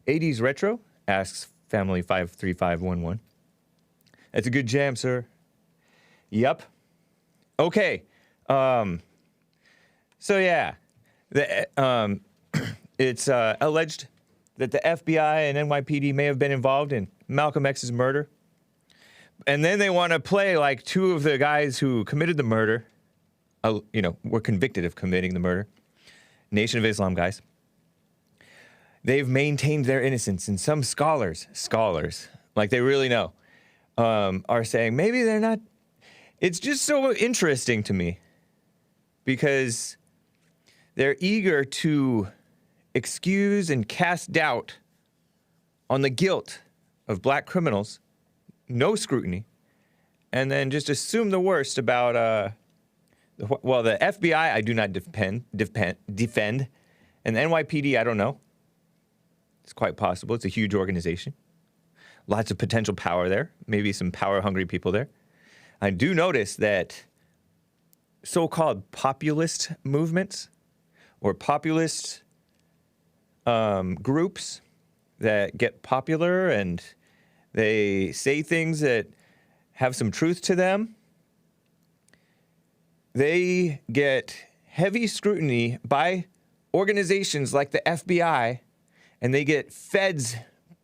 80s retro? Asks Family 53511. That's a good jam, sir. Yep. Okay. So yeah, it's alleged that the FBI and NYPD may have been involved in Malcolm X's murder. And then they want to play like two of the guys who committed the murder, were convicted of committing the murder. Nation of Islam guys. They've maintained their innocence, and some scholars, like they really know, are saying maybe they're not. It's just so interesting to me because they're eager to excuse and cast doubt on the guilt of black criminals, no scrutiny, and then just assume the worst about, the FBI I do not defend, and the NYPD I don't know. It's quite possible. It's a huge organization. Lots of potential power there. Maybe some power-hungry people there. I do notice that so-called populist movements or populist groups that get popular and they say things that have some truth to them, they get heavy scrutiny by organizations like the FBI, and they get feds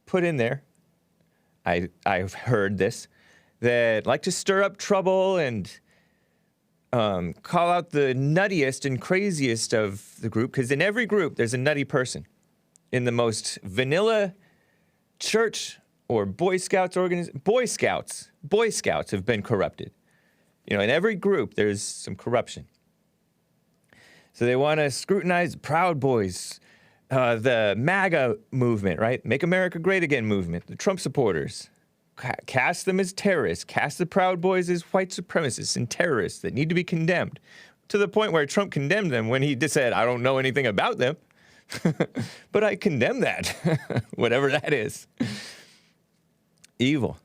put in there. I've heard this, that like to stir up trouble and call out the nuttiest and craziest of the group, because in every group there's a nutty person. In the most vanilla church or Boy Scouts Boy Scouts have been corrupted. You know, in every group there's some corruption. So they want to scrutinize Proud Boys, the MAGA movement, right? Make America Great Again movement, the Trump supporters. Cast them as terrorists. Cast the Proud Boys as white supremacists and terrorists that need to be condemned. To the point where Trump condemned them when he just said, I don't know anything about them. But I condemn that, whatever that is. Evil.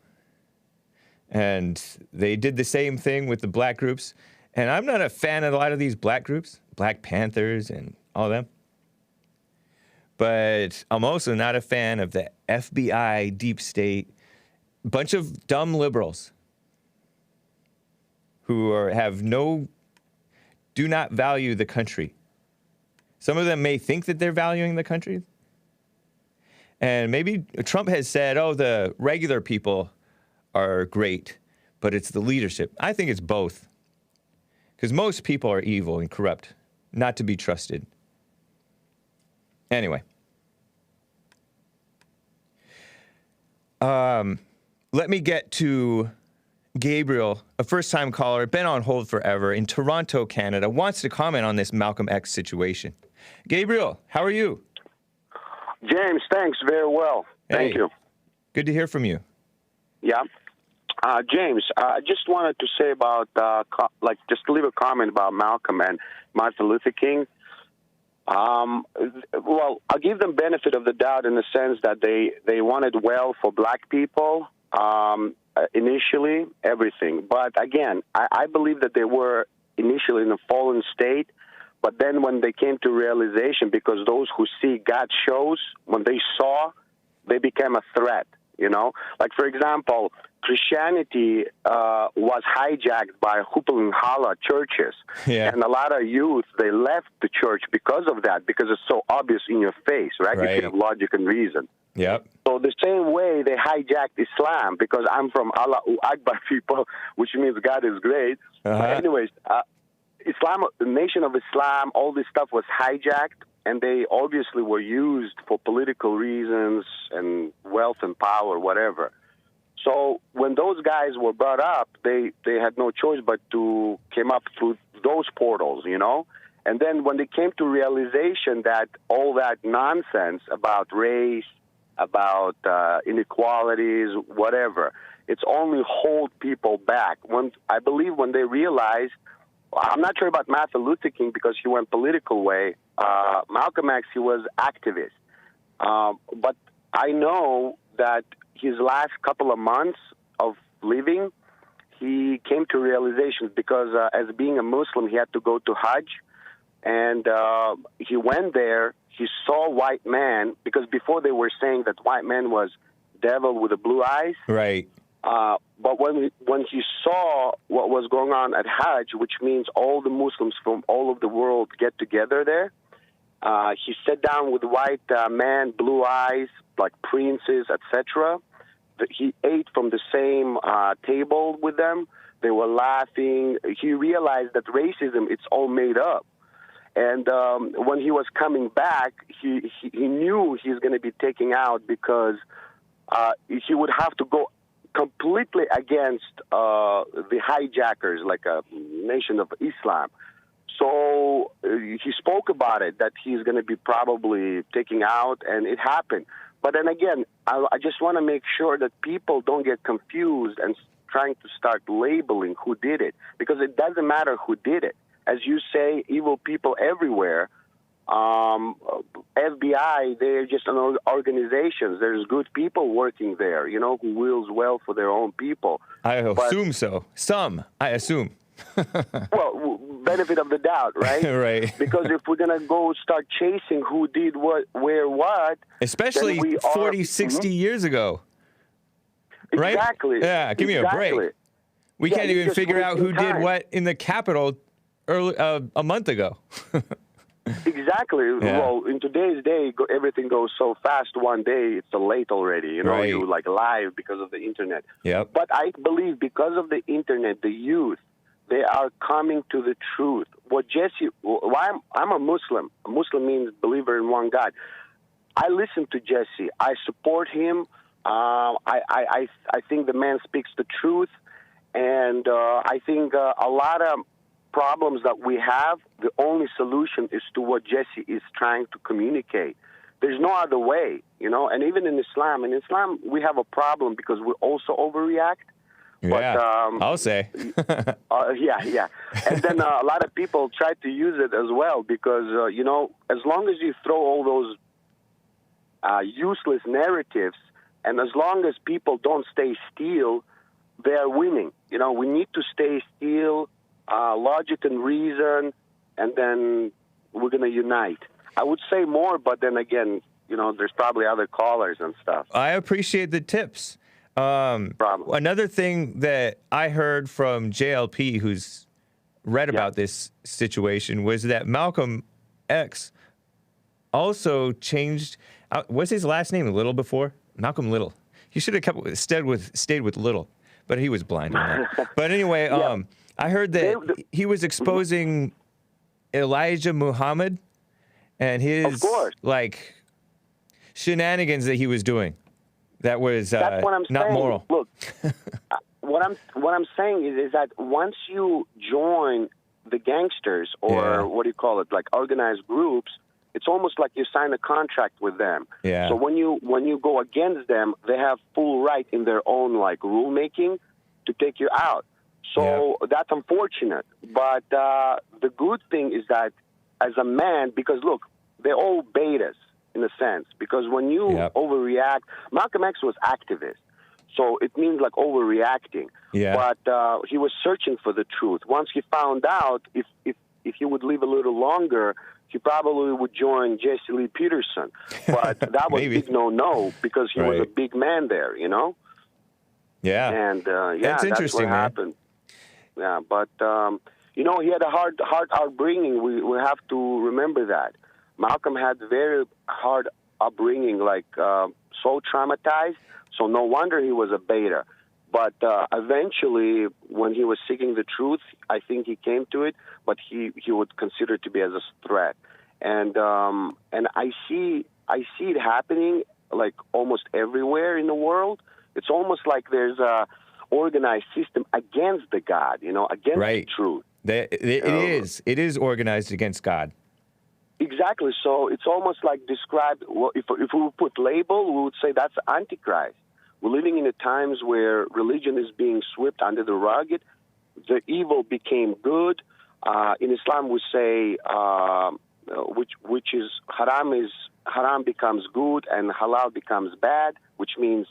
And they did the same thing with the black groups. And I'm not a fan of a lot of these black groups, Black Panthers and all them. But I'm also not a fan of the FBI, deep state, bunch of dumb liberals who do not value the country. Some of them may think that they're valuing the country. And maybe Trump has said, oh, the regular people are great, but it's the leadership. I think it's both. Because most people are evil and corrupt, not to be trusted. Anyway. Let me get to Gabriel, a first-time caller, been on hold forever, in Toronto, Canada, wants to comment on this Malcolm X situation. Gabriel, how are you? James, thanks. Very well. Thank you. Good to hear from you. Yeah. James, I just wanted to say about, just to leave a comment about Malcolm and Martin Luther King. Well, I'll give them benefit of the doubt in the sense that they wanted well for black people, initially, everything. But again, I believe that they were initially in a fallen state, but then when they came to realization, because those who see God shows, when they saw, they became a threat, you know? Like, for example, Christianity was hijacked by hoopla and holla churches. Yeah. And a lot of youth, they left the church because of that, because it's so obvious in your face, right? You can have logic and reason. Yep. So the same way they hijacked Islam, because I'm from Allahu Akbar people, which means God is great. But anyways, Islam, the Nation of Islam, all this stuff was hijacked, and they obviously were used for political reasons and wealth and power, whatever. So when those guys were brought up, they had no choice but to came up through those portals, you know? And then when they came to realization that all that nonsense about race, about inequalities, whatever, it's only hold people back. I believe when they realized, I'm not sure about Martin Luther King because he went political way. Malcolm X, he was activist. But I know that his last couple of months of living, he came to realizations because as being a Muslim, he had to go to Hajj. And he went there, he saw white man, because before they were saying that white man was devil with the blue eyes. Right. But when he saw what was going on at Hajj, which means all the Muslims from all over the world get together there, he sat down with white man, blue eyes, like princes, etc. He ate from the same table with them. They were laughing. He realized that racism, it's all made up. And when he was coming back, he knew he's going to be taken out because he would have to go completely against the hijackers, like a Nation of Islam. So he spoke about it, that he's going to be probably taken out, and it happened. But then again, I just want to make sure that people don't get confused and trying to start labeling who did it, because it doesn't matter who did it. As you say, evil people everywhere. FBI, they're just organizations. There's good people working there, you know, who wills well for their own people. I assume so. Some, I assume. Well, benefit of the doubt, right? Right. Because if we're going to go start chasing who did what, where, what... Especially 40, 60 years ago. Right? Exactly. Yeah, give me a break. We can't even figure out who did what in the Capitol a month ago. Exactly. Yeah. Well, in today's day, everything goes so fast. One day, it's late already. You know, you like live because of the internet. Yep. But I believe because of the internet, the youth, they are coming to the truth. What Jesse, why I'm a Muslim. A Muslim means believer in one God. I listen to Jesse. I support him. I think the man speaks the truth, and I think a lot of problems that we have, the only solution is to what Jesse is trying to communicate. There's no other way, you know. And even in Islam, we have a problem because we also overreact. Yeah, But, I'll say. yeah. And then a lot of people try to use it as well because, you know, as long as you throw all those useless narratives, and as long as people don't stay still, they are winning. You know, we need to stay still, logic and reason, and then we're going to unite. I would say more, but then again, you know, there's probably other callers and stuff. I appreciate the tips. Another thing that I heard from JLP, who's read about this situation, was that Malcolm X also changed. What's his last name? Little before? Malcolm Little. He should have stayed with Little, but he was blind on that. But anyway, I heard that he was exposing Elijah Muhammad and his like shenanigans that he was doing. That was That's what I'm not saying. moral. Look, what I'm saying is that once you join the gangsters or what do you call it, like organized groups, it's almost like you sign a contract with them. Yeah. So when you go against them, they have full right in their own like rulemaking to take you out. So that's unfortunate. But the good thing is that as a man, because look, they're all betas in a sense, because when you overreact, Malcolm X was activist. So it means like overreacting. Yeah. But he was searching for the truth. Once he found out, if he would live a little longer, he probably would join Jesse Lee Peterson. But that was a big no-no because he was a big man there, you know? Yeah. And, that's interesting, what happened. Yeah, but, you know, he had a hard upbringing. We have to remember that. Malcolm had very hard upbringing, like so traumatized, so no wonder he was a beta. But eventually, when he was seeking the truth, I think he came to it, but he would consider it to be as a threat. And I see it happening like almost everywhere in the world. It's almost like there's a organized system against the God, you know, against the truth. It is organized against God. Exactly. So it's almost like described. Well, if we would put label, we would say that's Antichrist. We're living in the times where religion is being swept under the rug. The evil became good. In Islam, we say which is haram becomes good and halal becomes bad, which means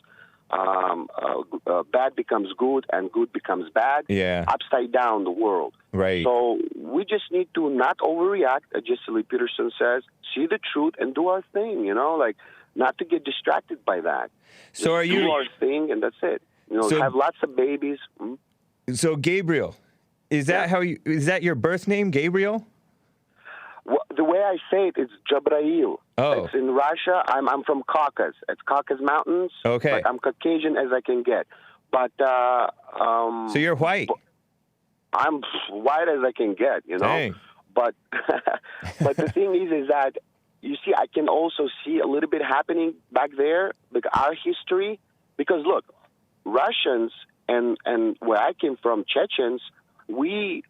bad becomes good and good becomes bad. Yeah. Upside down the world. Right. So we just need to not overreact, as Jesse Lee Peterson says, see the truth and do our thing, you know, like not to get distracted by that. So just do our thing and that's it. You know, have lots of babies. So Gabriel, is that your birth name, Gabriel? Well, the way I say it, it's Gabriel. Oh. It's in Russia. I'm from Caucasus. It's Caucasus Mountains. Okay. Like I'm Caucasian as I can get. But so you're white. I'm white as I can get, you know. Dang. But the thing is that you see, I can also see a little bit happening back there, like our history. Because look, Russians and where I came from, Chechens, we're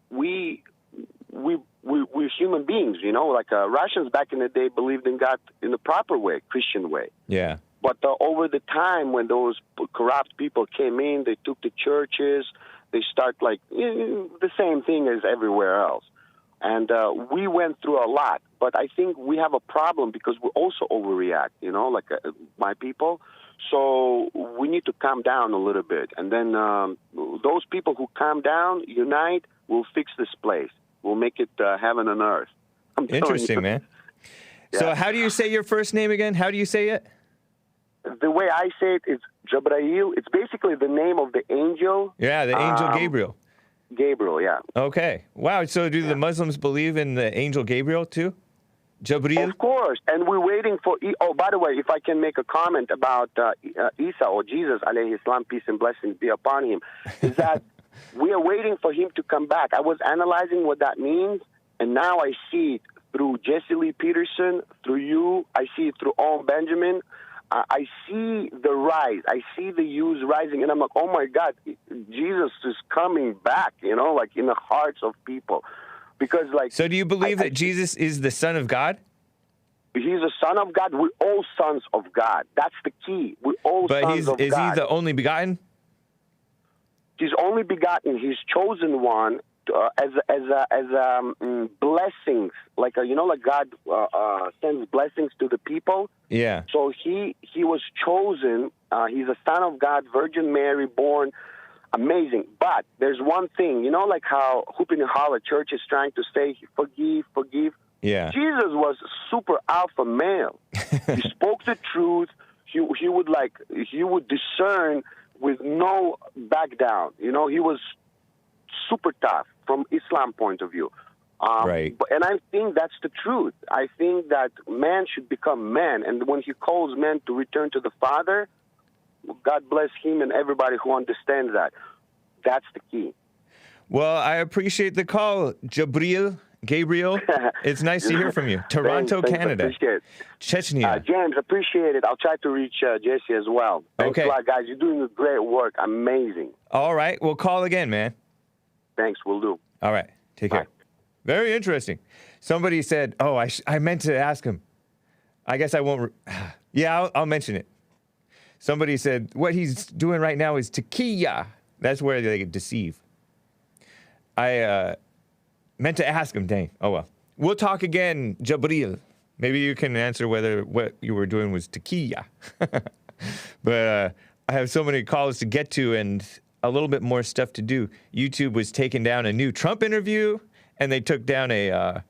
human beings, you know. Like Russians back in the day believed in God in the proper way, Christian way. Yeah. But over the time, when those corrupt people came in, they took the churches. They start like the same thing as everywhere else. And we went through a lot. But I think we have a problem because we also overreact, you know, like my people. So we need to calm down a little bit. And then those people who calm down, unite, will fix this place. We'll make it heaven and earth. Interesting, man. Yeah. So how do you say your first name again? How do you say it? The way I say it is Gabriel. It's basically the name of the angel. Yeah, the angel Gabriel. Gabriel, yeah. Okay. Wow. So do the Muslims believe in the angel Gabriel too? Gabriel? Of course. And we're waiting for... Oh, by the way, if I can make a comment about Isa or Jesus, alayhi salam, peace and blessings be upon him, is that We are waiting for him to come back. I was analyzing what that means, and now I see it through Jesse Lee Peterson, through you. I see it through Owen Benjamin. I see the rise. I see the use rising, and I'm like, oh my God, Jesus is coming back, like in the hearts of people. Because, like, so do you believe that Jesus is the Son of God? He's a son of God. We're all sons of God. That's the key. We're all sons of God. Is he the only begotten? He's only begotten. He's chosen one as blessings. Like like God sends blessings to the people. Yeah. So he was chosen. He's a son of God, Virgin Mary, born. Amazing. But there's one thing. Like how Hoopin' and Holler Church is trying to say, forgive. Yeah. Jesus was super alpha male. He spoke the truth. He would discern with no back down. He was super tough from Islam point of view. Right. And I think that's the truth. I think that man should become man. And when he calls man to return to the Father, God bless him and everybody who understands that. That's the key. Well, I appreciate the call, Gabriel. It's nice to hear from you. Toronto, thanks, Canada. Appreciate it. Chechnya. James, appreciate it. I'll try to reach Jesse as well. Thanks a lot, guys. You're doing a great work. Amazing. All right. We'll call again, man. Thanks. We'll do. All right. Take care. Very interesting. Somebody said, I meant to ask him. I guess I won't. Yeah, I'll mention it. Somebody said, what he's doing right now is tequila. That's where they deceive. I meant to ask him, dang. Oh, well. We'll talk again, Gabriel. Maybe you can answer whether what you were doing was tequila. But I have so many calls to get to and a little bit more stuff to do. YouTube was taking down a new Trump interview, and they took down a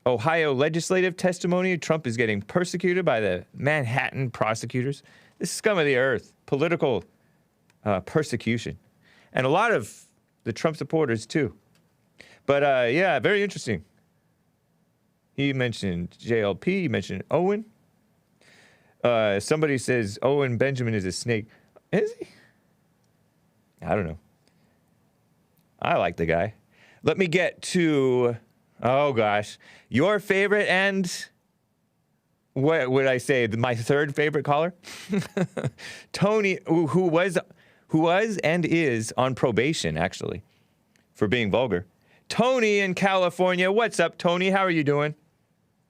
Ohio legislative testimony. Trump is getting persecuted by the Manhattan prosecutors. This is scum of the earth, political persecution. And a lot of the Trump supporters, too. But, yeah, very interesting. He mentioned JLP. He mentioned Owen. Somebody says Owen Benjamin is a snake. Is he? I don't know. I like the guy. Let me get to, oh, gosh, your favorite and what would I say? My third favorite caller? Tony, who was and is on probation, actually, for being vulgar. Tony in California. What's up, Tony? How are you doing?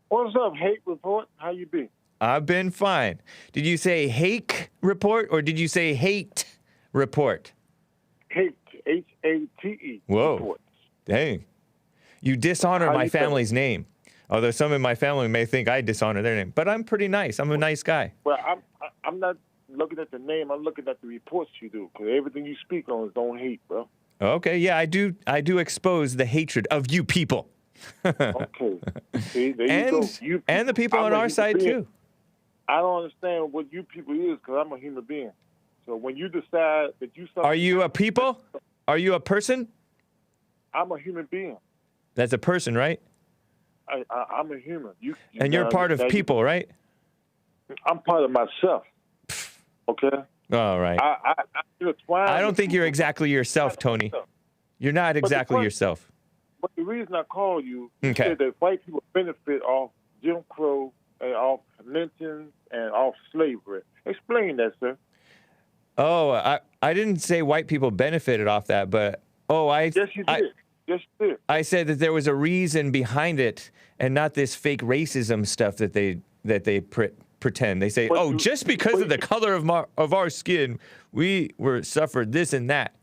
What's up, Hake Report? How you been? I've been fine. Did you say Hake Report or did you say Hate Report? Hate, H-A-T-E. Whoa. Report. Dang. You dishonor How my you family's name. Although some in my family may think I dishonor their name. But I'm pretty nice. I'm a nice guy. Well, I'm not looking at the name. I'm looking at the reports you do, because everything you speak on is don't hate, bro. Okay, yeah, I do expose the hatred of you people. Okay. See, there you go. And the people on our side, too. I don't understand what you people is, because I'm a human being. So when you decide that you... Are you a people? Are you a person? I'm a human being. That's a person, right? I'm a human. And you're part of people, right? I'm part of myself. Okay? All right. I don't think you're exactly yourself, Tony. You're not exactly yourself. But the reason I call you, you Okay. said that white people benefit off Jim Crow and off lynching and off slavery. Explain that, sir. Oh, I didn't say white people benefited off that, but Yes, you did. Yes, you did. I said that there was a reason behind it, and not this fake racism stuff that they pretend. They say, just because of the color of our skin, we suffered this and that,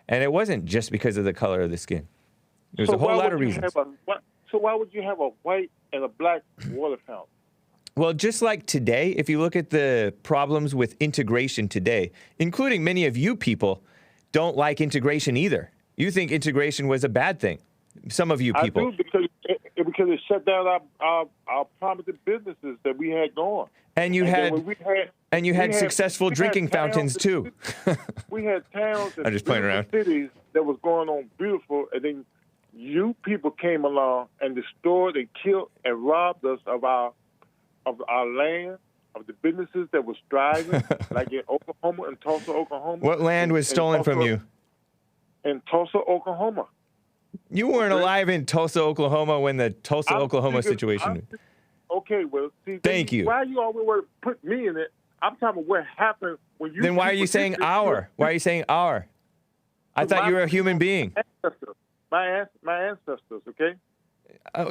and it wasn't just because of the color of the skin. There's a whole lot of reasons. So why would you have a white and a black water fountain? Well, just like today, if you look at the problems with integration today, including many of you people, don't like integration either. You think integration was a bad thing. Some of you people. I do, because it shut down our prominent businesses that we had going. And you had successful drinking fountains too. We had towns and I'm just playing around. cities that was going on beautiful, and then you people came along and destroyed and killed and robbed us of our land, of the businesses that was thriving, like in Oklahoma and Tulsa, Oklahoma. What land was stolen from you? in Tulsa, Oklahoma. You weren't alive in Tulsa, Oklahoma when the Tulsa, Oklahoma situation. Okay, well, see. Thank you. Why you always want to put me in it? I'm talking about what happened when you. Then why are you saying our? Why are you saying our? I thought you were a human being. My ancestors, okay?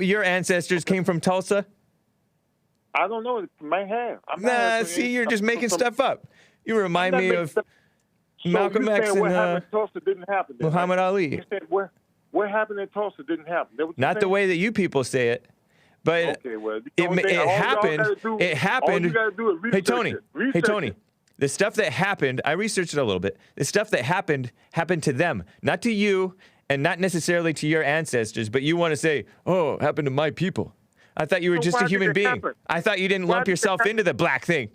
Your ancestors came from Tulsa? I don't know. It might have. Nah, see, you're just making stuff up. You remind me of Malcolm X what happened and in Tulsa didn't happen. Then, Muhammad right? Ali. You said what happened in Tulsa didn't happen. Not the way that you people say it, but okay, well, it happened. It happened. All you gotta do is Hey Tony. The stuff that happened, I researched it a little bit. The stuff that happened to them, not to you, and not necessarily to your ancestors. But you want to say, "Oh, it happened to my people." I thought you were just a human being. Happen? I thought you didn't lump yourself into the black thing.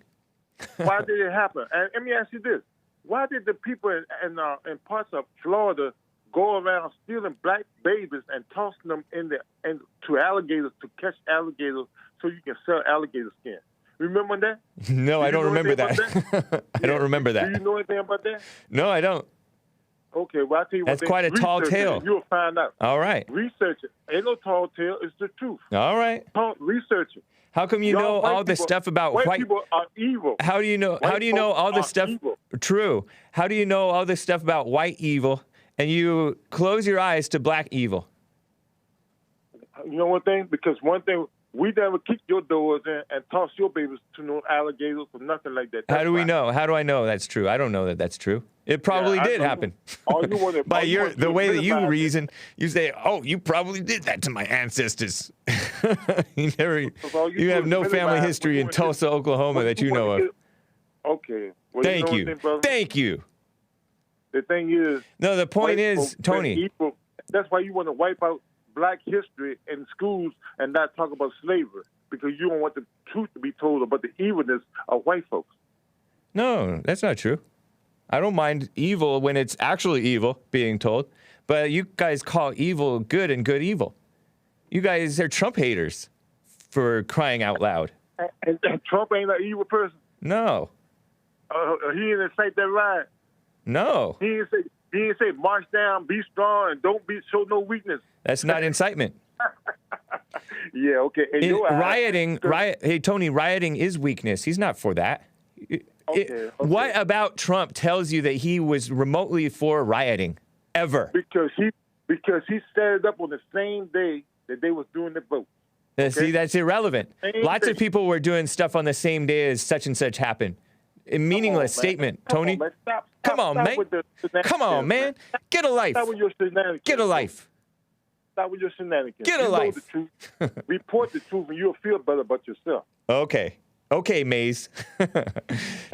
Why did it happen? And let me ask you this: why did the people in parts of Florida go around stealing black babies and tossing them to alligators to catch alligators so you can sell alligator skin? Remember that? No, I don't remember that. I don't remember that. Do you know anything about that? No, I don't. Okay, well, I'll tell you That's what. quite a tall tale. You'll find out. All right. Research it. Ain't no tall tale. It's the truth. All right. Research it. How come you know all the stuff about white people are evil? How do you know? How do you know all this stuff? Evil. True. How do you know all this stuff about white evil, and you close your eyes to black evil? You know one thing? Because one thing, we never kick your doors in and toss your babies to no alligators or nothing like that. How do we know? How do I know that's true? I don't know that that's true. It probably did happen. By the way that you reason, you say, "Oh, you probably did that to my ancestors." You have no family history in Tulsa, Oklahoma that you know of. Okay. Well, Thank you. Thank you. The thing is. No, the point is, Tony. That's why you want to wipe out black history in schools and not talk about slavery, because you don't want the truth to be told about the evilness of white folks. No, that's not true. I don't mind evil when it's actually evil being told, but you guys call evil good and good evil. You guys are Trump haters, for crying out loud. And Trump ain't an evil person? No. He didn't incite that riot? No. He didn't say march down, be strong, and don't show no weakness. That's not incitement. Yeah, okay. Hey, Tony, rioting is weakness. He's not for that. Okay. What about Trump tells you that he was remotely for rioting, ever? Because he set it up on the same day that they was doing the vote. Okay? See, that's irrelevant. Lots of people were doing stuff on the same day as such and such happened. A meaningless statement, Tony. Come on, man. Come on, man. Get a life. Stop with your shenanigans. Get a life. Stop with your shenanigans. Get a life. Know the truth. Report the truth, and you'll feel better about yourself. Okay, Maze.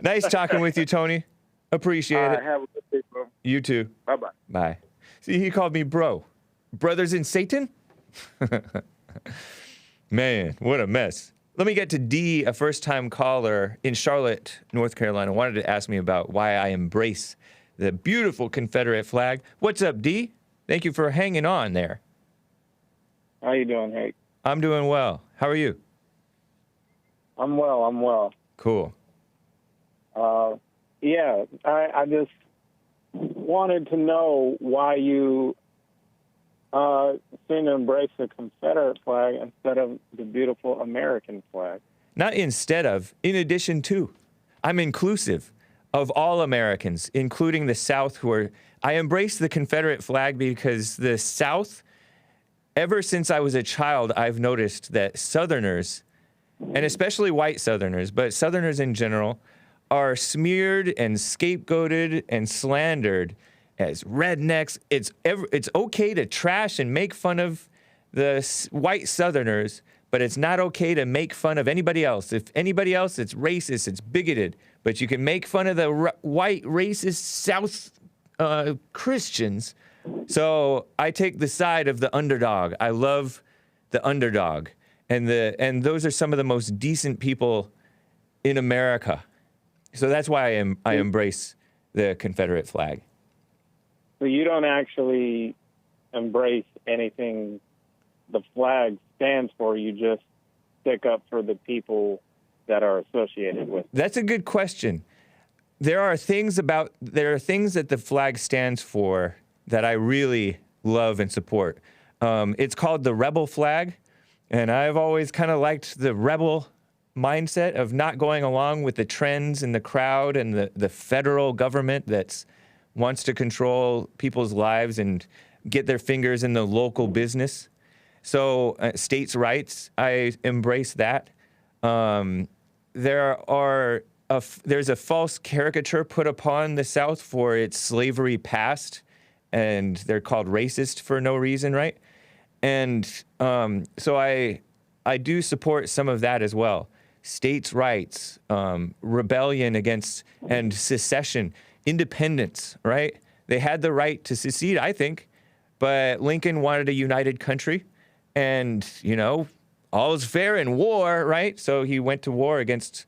Nice talking with you, Tony. Appreciate it. Have a good day, bro. You too. Bye-bye. Bye. See, he called me bro. Brothers in Satan? Man, what a mess. Let me get to D, a first-time caller in Charlotte, North Carolina. Wanted to ask me about why I embrace the beautiful Confederate flag. What's up, D? Thank you for hanging on there. How you doing, Hake? I'm doing well. How are you? I'm well. Cool. Yeah, I just wanted to know why you seem to embrace the Confederate flag instead of the beautiful American flag. Not instead of, in addition to. I'm inclusive of all Americans, including the South, I embrace the Confederate flag because the South, ever since I was a child, I've noticed that Southerners, and especially white Southerners, but Southerners in general, are smeared and scapegoated and slandered as rednecks. It's okay to trash and make fun of the white Southerners, but it's not okay to make fun of anybody else. If anybody else, it's racist, it's bigoted, but you can make fun of the white racist South Christians. So I take the side of the underdog. I love the underdog. And those are some of the most decent people in America. So that's why I embrace the Confederate flag. So you don't actually embrace anything the flag stands for. You just stick up for the people that are associated with it. That's a good question. There are things that the flag stands for that I really love and support. It's called the Rebel Flag, and I've always kind of liked the rebel mindset of not going along with the trends and the crowd and the federal government that wants to control people's lives and get their fingers in the local business. So states' rights, I embrace that. There's a false caricature put upon the South for its slavery past, and they're called racist for no reason, right? And so I do support some of that as well. States' rights, rebellion against, and secession, independence, right? They had the right to secede, I think, but Lincoln wanted a united country, and, you know, all is fair in war, right? So he went to war against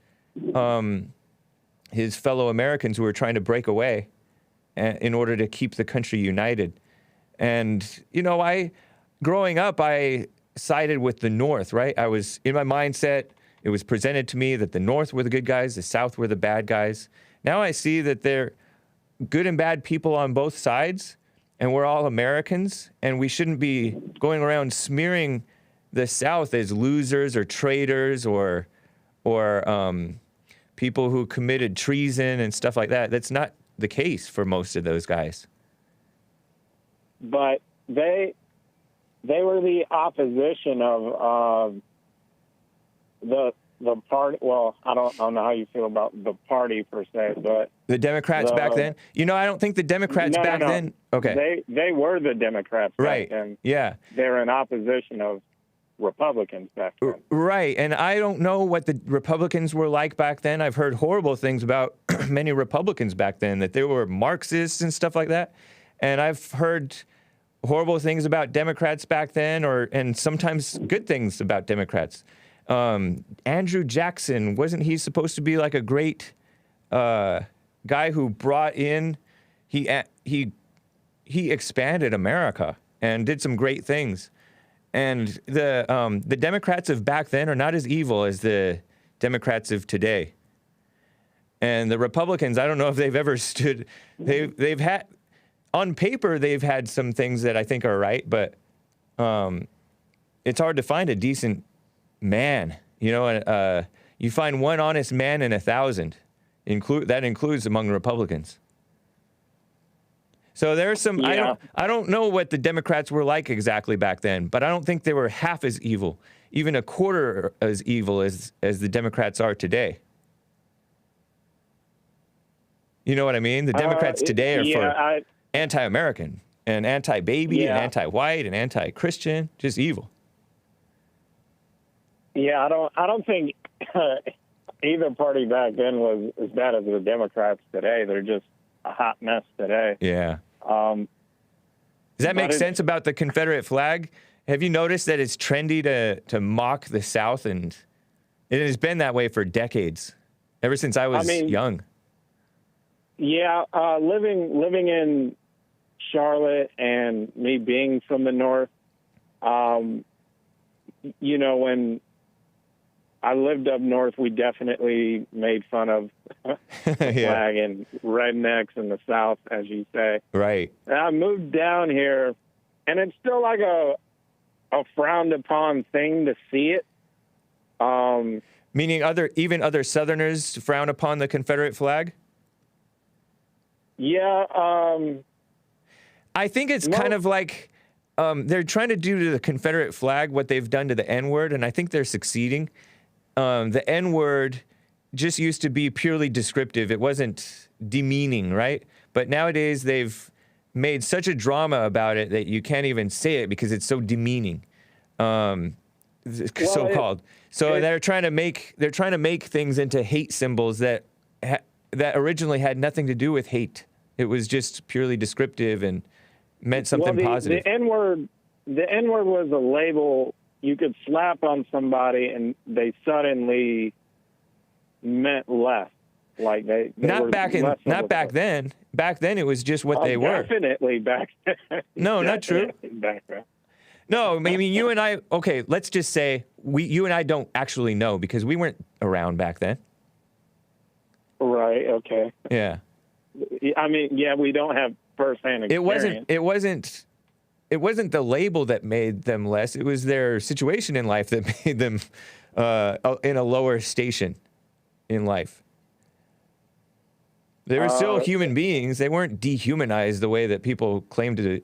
his fellow Americans who were trying to break away in order to keep the country united. And, you know, growing up, I sided with the North, right? I was, in my mindset, it was presented to me that the North were the good guys, the South were the bad guys. Now I see that they're good and bad people on both sides, and we're all Americans, and we shouldn't be going around smearing the South as losers or traitors or people who committed treason and stuff like that. That's not the case for most of those guys. But they were the opposition of the party. Well, I don't know how you feel about the party per se, but the Democrats back then. You know, I don't think the Democrats back then. Okay, they were the Democrats right. back then. Yeah, they're in opposition of Republicans back then. Right, and I don't know what the Republicans were like back then. I've heard horrible things about many Republicans back then, that they were Marxists and stuff like that. And I've heard horrible things about Democrats back then, and sometimes good things about Democrats. Andrew Jackson, wasn't he supposed to be like a great guy who brought in, he expanded America and did some great things. And the Democrats of back then are not as evil as the Democrats of today. And the Republicans, I don't know if they've ever stood, they've had, on paper, they've had some things that I think are right, but it's hard to find a decent man. You know, you find one honest man in 1,000. That includes among Republicans. So there's some, yeah. I don't know what the Democrats were like exactly back then, but I don't think they were half as evil, even a quarter as evil as the Democrats are today. You know what I mean? The Democrats today are for anti-American and anti-baby and anti-white and anti-Christian, just evil. Yeah, I don't think either party back then was as bad as the Democrats today. They're just a hot mess today. Yeah. Does that make sense about the Confederate flag? Have you noticed that it's trendy to mock the South, and it has been that way for decades, ever since I was young. Yeah, living in Charlotte and me being from the North, you know, when I lived up north, we definitely made fun of the flag and rednecks in the South, as you say. Right. And I moved down here, and it's still like a frowned upon thing to see it. Meaning even other Southerners frown upon the Confederate flag? Yeah. I think it's kind of like they're trying to do to the Confederate flag what they've done to the N-word, and I think they're succeeding. The N-word just used to be purely descriptive. It wasn't demeaning, right? But nowadays they've made such a drama about it that you can't even say it because it's so demeaning, so-called. So they're trying to make things into hate symbols that originally had nothing to do with hate. It was just purely descriptive and meant something positive. The N-word was a label you could slap on somebody and they suddenly meant less. Like they not back then. Back then it was just what they were. Definitely back then. No, not true. Back then. No, I mean you and I. Okay, let's just say you and I don't actually know because we weren't around back then. Right. Okay. Yeah. I mean, yeah, we don't have firsthand experience. It wasn't the label that made them less. It was their situation in life that made them in a lower station in life. They were still human beings. They weren't dehumanized the way that people claimed that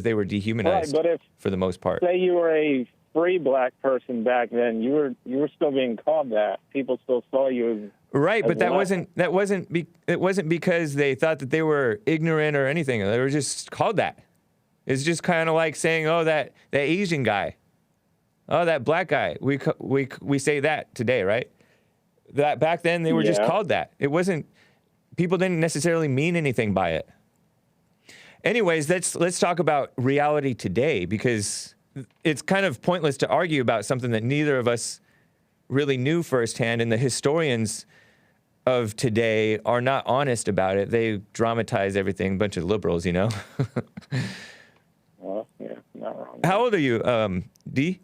they were dehumanized, right, but if, for the most part. Say you were a free black person back then, you were still being called that. People still saw you as right, but that black. wasn't because they thought that they were ignorant or anything. They were just called that. It's just kind of like saying, "Oh, that Asian guy, oh, that black guy." We say that today, right? That back then they were just called that. It wasn't. People didn't necessarily mean anything by it. Anyways, let's talk about reality today, because it's kind of pointless to argue about something that neither of us really knew firsthand, and the historians of today are not honest about it. They dramatize everything, bunch of liberals, you know. Well, yeah, not wrong. How old are you, D?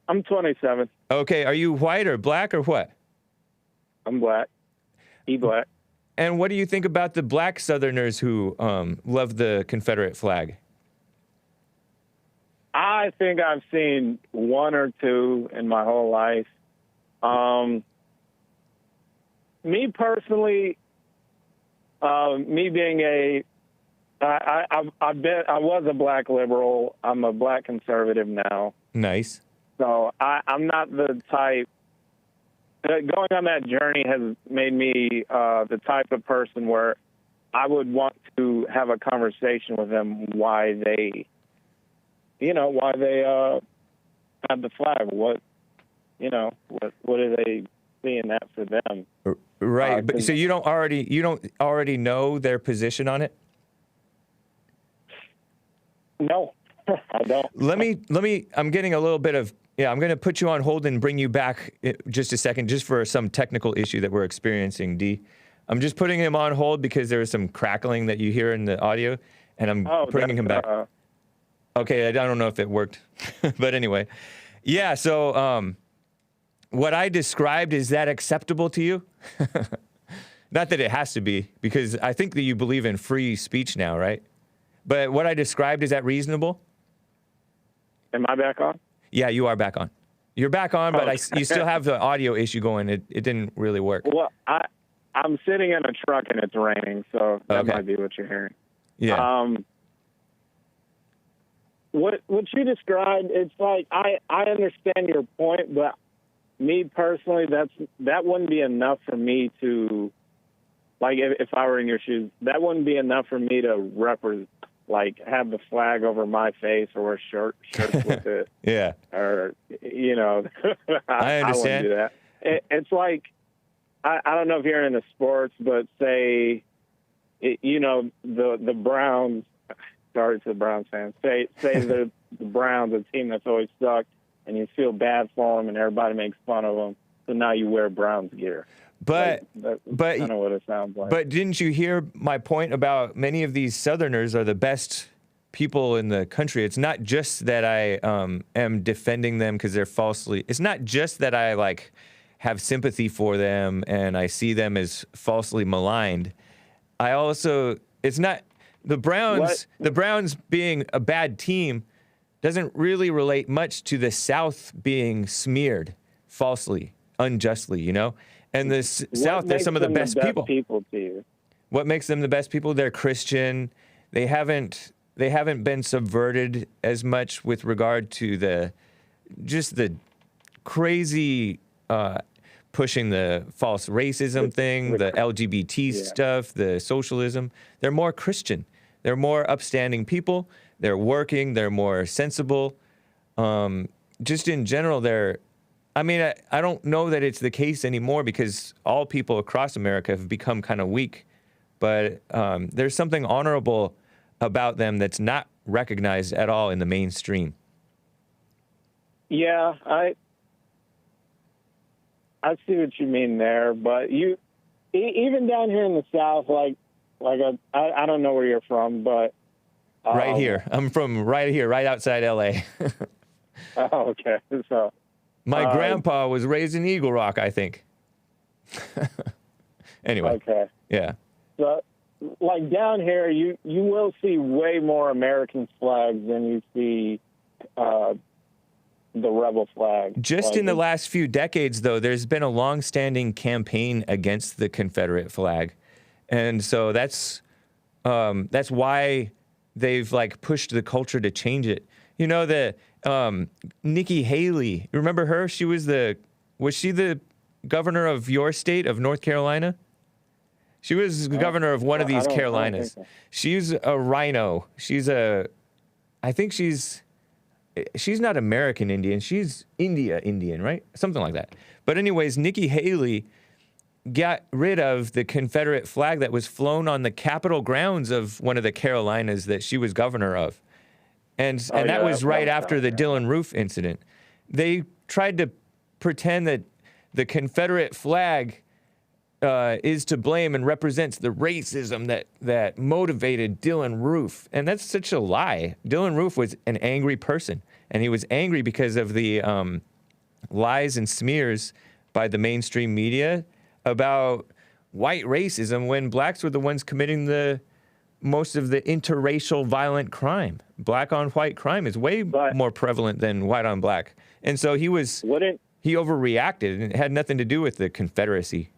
I'm 27. Okay, are you white or black or what? I'm black. Black. And what do you think about the black Southerners who love the Confederate flag? I think I've seen one or two in my whole life. Me personally, me being I was a black liberal. I'm a black conservative now. Nice. So I'm not the type. Going on that journey has made me the type of person where I would want to have a conversation with them why they have the flag. What do they see in that for them? Right. But so you don't already know their position on it? No, I don't. Let me. I'm getting a little bit of. Yeah, I'm going to put you on hold and bring you back just a second, just for some technical issue that we're experiencing, D. I'm just putting him on hold because there is some crackling that you hear in the audio, and I'm bringing him back. Okay, I don't know if it worked, but anyway. Yeah, so what I described, is that acceptable to you? Not that it has to be, because I think that you believe in free speech now, right? But what I described, is that reasonable? Am I back on? Yeah, you are back on. You're back on, but you still have the audio issue going. It didn't really work. Well, I'm sitting in a truck and it's raining, so that might be what you're hearing. Yeah. What you described, it's like I understand your point, but me personally, that wouldn't be enough for me to, like, if I were in your shoes, that wouldn't be enough for me to represent. Like, have the flag over my face or wear shirts with it. Yeah. Or, I understand. I wouldn't do that. It's like, I don't know if you're into sports, but say, the Browns, sorry to the Browns fans, say the Browns, a team that's always sucked, and you feel bad for them and everybody makes fun of them, so now you wear Browns gear. But that's kind of what it sounds like. But didn't you hear my point about many of these Southerners are the best people in the country? It's not just that I am defending them because they're falsely. It's not just that I have sympathy for them and I see them as falsely maligned. I also, it's not the Browns. What? The Browns being a bad team doesn't really relate much to the South being smeared falsely, unjustly. And the South, they're some of the best people. To you? What makes them the best people? They're Christian. They haven't been subverted as much with regard to the crazy pushing the false racism thing, the LGBT stuff, the socialism. They're more Christian. They're more upstanding people. They're working. They're more sensible. Just in general, I don't know that it's the case anymore because all people across America have become kind of weak. But there's something honorable about them that's not recognized at all in the mainstream. Yeah, I see what you mean there. But even down here in the South, I don't know where you're from, but right here. I'm from right here, right outside L.A. Oh, okay. So. My grandpa was raised in Eagle Rock, I think. Anyway. Okay. Yeah. like down here, you will see way more American flags than you see the rebel flag. Just in the last few decades, though, there's been a long-standing campaign against the Confederate flag, and so that's why they've like pushed the culture to change it. You know, the Nikki Haley, remember her? She was she the governor of your state of North Carolina? She was governor of one of these Carolinas. So. She's a rhino. I think she's not American Indian. She's India Indian, right? Something like that. But anyways, Nikki Haley got rid of the Confederate flag that was flown on the Capitol grounds of one of the Carolinas that she was governor of. And that was right after the Dylan Roof incident. They tried to pretend that the Confederate flag is to blame and represents the racism that motivated Dylan Roof. And that's such a lie. Dylan Roof was an angry person, and he was angry because of the lies and smears by the mainstream media about white racism when blacks were the ones committing most of the interracial violent crime. Black on white crime is way more prevalent than white on black. And so he overreacted, and it had nothing to do with the Confederacy.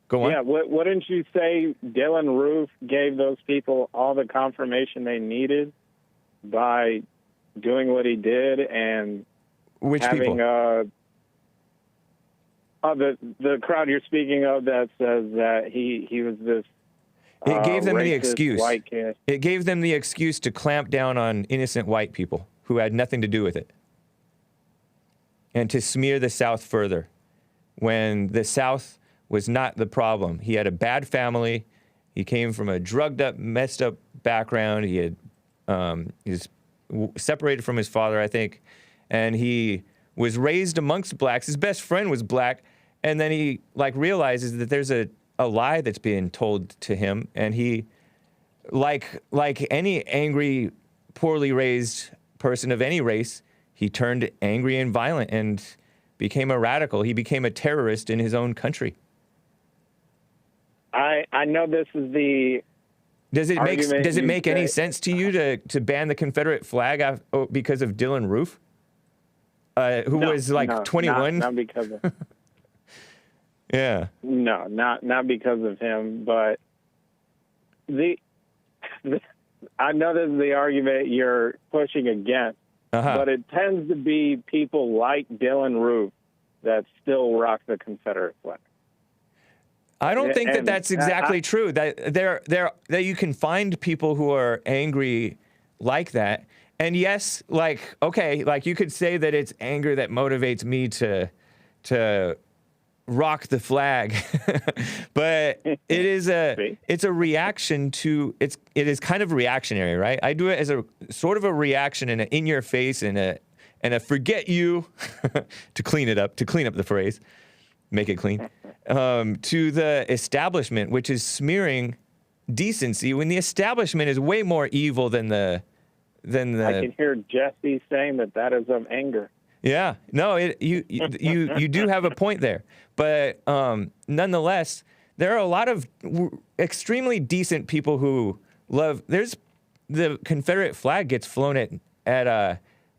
Go on. Yeah, wouldn't you say Dylan Roof gave those people all the confirmation they needed by doing what he did and Which having people? The crowd you're speaking of that says that he was this It gave them the racist excuse. white kid. It gave them the excuse to clamp down on innocent white people who had nothing to do with it, and to smear the South further when the South was not the problem. He had a bad family. He came from a drugged up, messed up background. He was separated from his father, I think, and he was raised amongst blacks. His best friend was black, and then he realizes that there's a lie that's being told to him, and he, like any angry, poorly raised person of any race, he turned angry and violent and became a radical. He became a terrorist in his own country. I know this is the Does it make any sense to you to ban the Confederate flag because of Dylan Roof, who was 21? Not because of. Yeah. No, not because of him, but I know this is the argument you're pushing against, but it tends to be people like Dylan Roof that still rock the Confederate flag. I don't think that's exactly true. That you can find people who are angry like that, and yes, you could say that it's anger that motivates me to rock the flag, but it's a reaction to it is kind of reactionary, right? I do it as a sort of a reaction and in your face and a forget you to clean up the phrase, make it clean, to the establishment, which is smearing decency when the establishment is way more evil than the. I can hear Jesse saying that is of anger. Yeah, no, you do have a point there, but nonetheless, there are a lot of extremely decent people who love. There's the Confederate flag gets flown at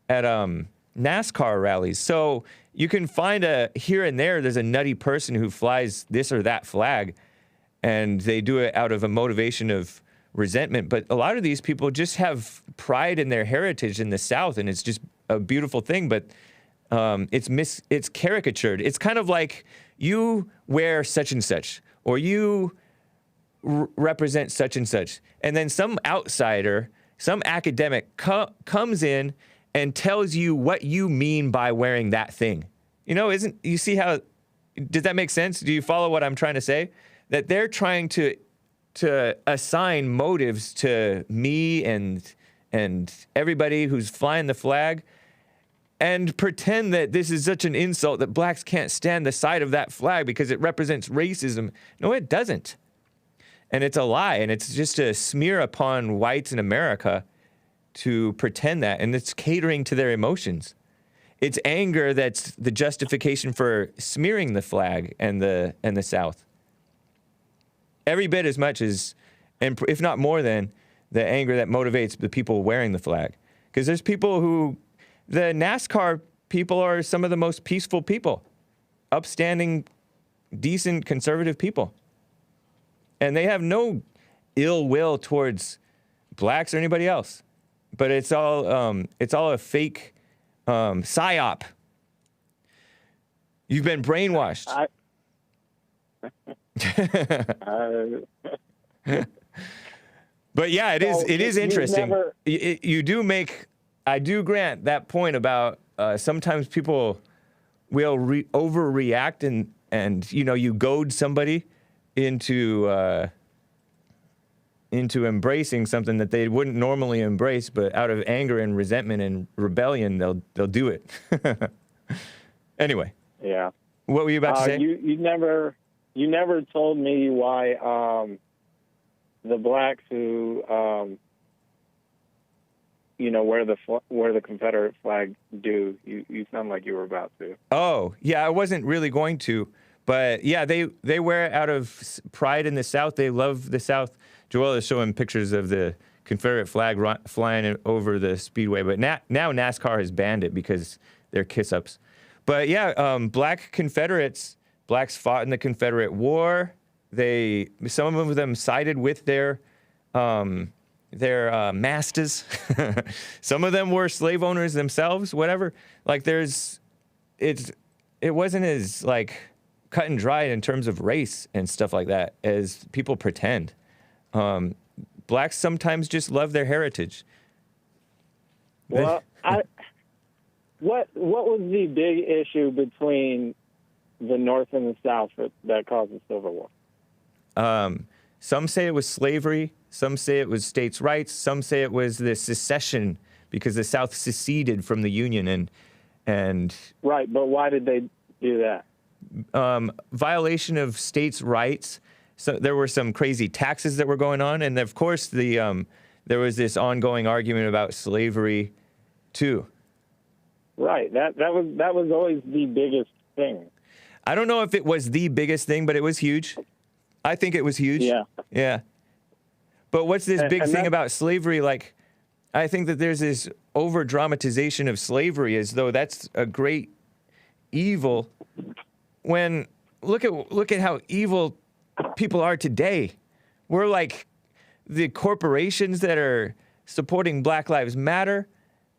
NASCAR rallies, so you can find here and there's a nutty person who flies this or that flag, and they do it out of a motivation of resentment. But a lot of these people just have pride in their heritage in the South, and it's just a beautiful thing. But it's caricatured. It's kind of like you wear such and such, or you represent such and such, and then some outsider, some academic comes in and tells you what you mean by wearing that thing. You see how? Does that make sense? Do you follow what I'm trying to say? That they're trying to assign motives to me and everybody who's flying the flag, and pretend that this is such an insult that blacks can't stand the sight of that flag because it represents racism. No, it doesn't. And it's a lie, and it's just a smear upon whites in America to pretend that, and it's catering to their emotions. It's anger that's the justification for smearing the flag and the South. every bit as much as, and if not more than, the anger that motivates the people wearing the flag. Because there's people who, the NASCAR people are some of the most peaceful people, upstanding, decent, conservative people. And they have no ill will towards blacks or anybody else. But it's all a fake psyop. You've been brainwashed. But yeah, it is interesting. You do make, I do grant that point about sometimes people will overreact and you goad somebody into embracing something that they wouldn't normally embrace, but out of anger and resentment and rebellion, they'll do it. Anyway. Yeah. What were you about to say? You never told me why the blacks who wear the Confederate flag do. You sound like you were about to. Oh, yeah, I wasn't really going to, but yeah, they wear it out of pride in the South. They love the South. Joel is showing pictures of the Confederate flag flying over the speedway, but now NASCAR has banned it because they're kiss-ups. But yeah, black Confederates, blacks fought in the Confederate War. Some of them sided with their masters. Some of them were slave owners themselves, whatever. Like it wasn't as like cut and dried in terms of race and stuff like that as people pretend. Blacks sometimes just love their heritage. Well, what was the big issue between the North and the South that caused the Civil War? Some say it was slavery. Some say it was states' rights. Some say it was the secession because the South seceded from the Union and. Right, but why did they do that? Violation of states' rights. So there were some crazy taxes that were going on, and of course there was this ongoing argument about slavery, too. Right. That was always the biggest thing. I don't know if it was the biggest thing, but it was huge. I think it was huge. Yeah. Yeah. But what's this big thing about slavery? Like, I think that there's this over dramatization of slavery as though that's a great evil. When look at how evil people are today. We're like the corporations that are supporting Black Lives Matter.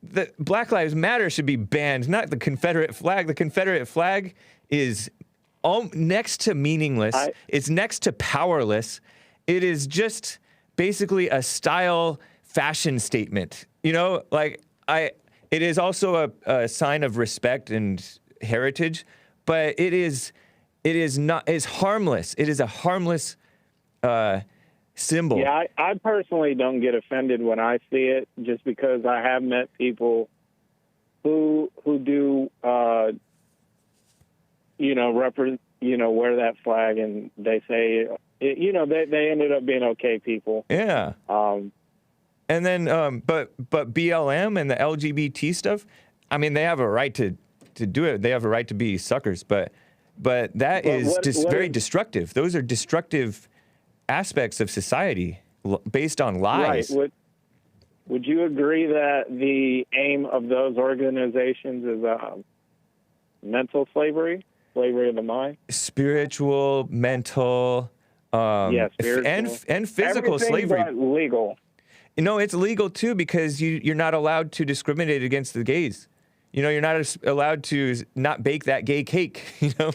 The Black Lives Matter should be banned, not the Confederate flag. The Confederate flag is next to meaningless. It's next to powerless. It is just basically a style fashion statement. It is also a sign of respect and heritage, but it's harmless. It is a harmless symbol. Yeah, I personally don't get offended when I see it, just because I have met people who do wear that flag, and they say they ended up being okay people. Yeah. And then but BLM and the LGBT stuff, I mean, they have a right to do it. They have a right to be suckers, but that is very destructive. Those are destructive aspects of society based on lies. Right. Would you agree that the aim of those organizations is mental slavery of the mind? Spiritual, mental, spiritual. and physical slavery. But legal. It's legal too, because you're not allowed to discriminate against the gays. You're not allowed to not bake that gay cake. So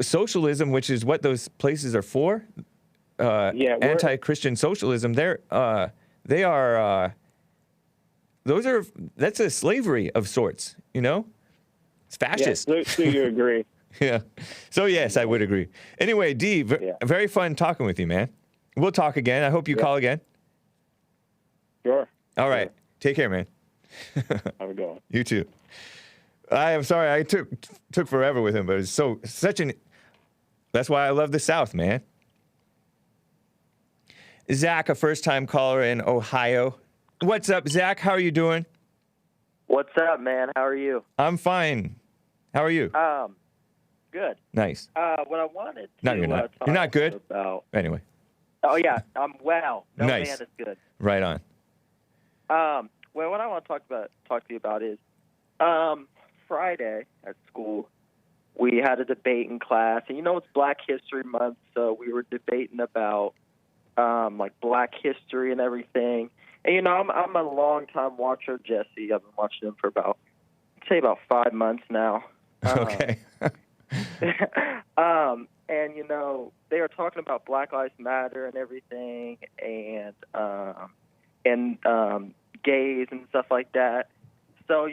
socialism, which is what those places are for. Anti-Christian socialism. That's a slavery of sorts. It's fascist. Yeah, so you agree? Yeah. So yes, I would agree. Anyway, D, very fun talking with you, man. We'll talk again. I hope you call again. Sure. All right. Take care, man. Have a good one. You too. I am sorry I took forever with him, but it's that's why I love the South, man. Zach, a first-time caller in Ohio. What's up, Zach? How are you doing? What's up, man? How are you? I'm fine. How are you? Good. Nice. What I wanted to No, you're not. talk You're not good. about. Anyway. Oh yeah, I'm well. No Nice. man is good. Right on. Well, what I want to talk to you about is Friday at school. We had a debate in class, and it's Black History Month, so we were debating about like Black history and everything. And I'm a long time watcher of Jesse. I've been watching him for about 5 months now. Okay. And they were talking about Black Lives Matter and everything, and gays and stuff like that. So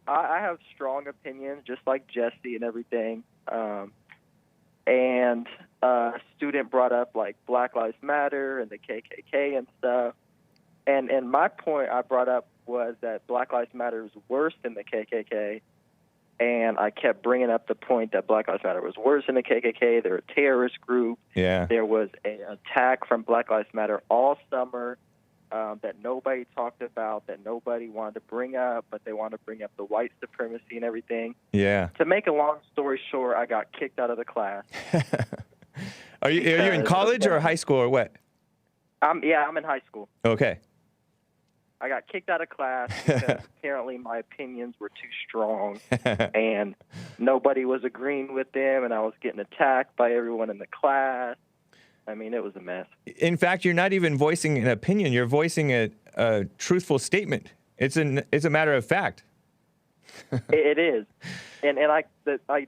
I have strong opinions, just like Jesse and everything. And a student brought up like Black Lives Matter and the KKK and stuff. And my point I brought up was that Black Lives Matter is worse than the KKK. And I kept bringing up the point that Black Lives Matter was worse than the KKK. They're a terrorist group. Yeah. There was an attack from Black Lives Matter all summer that nobody talked about, that nobody wanted to bring up, but they wanted to bring up the white supremacy and everything. Yeah. To make a long story short, I got kicked out of the class. Are you in college or high school or what? I'm in high school. Okay. I got kicked out of class because apparently my opinions were too strong, and nobody was agreeing with them, and I was getting attacked by everyone in the class. I mean, it was a mess. In fact, you're not even voicing an opinion. You're voicing a truthful statement. It's a matter of fact. It is, and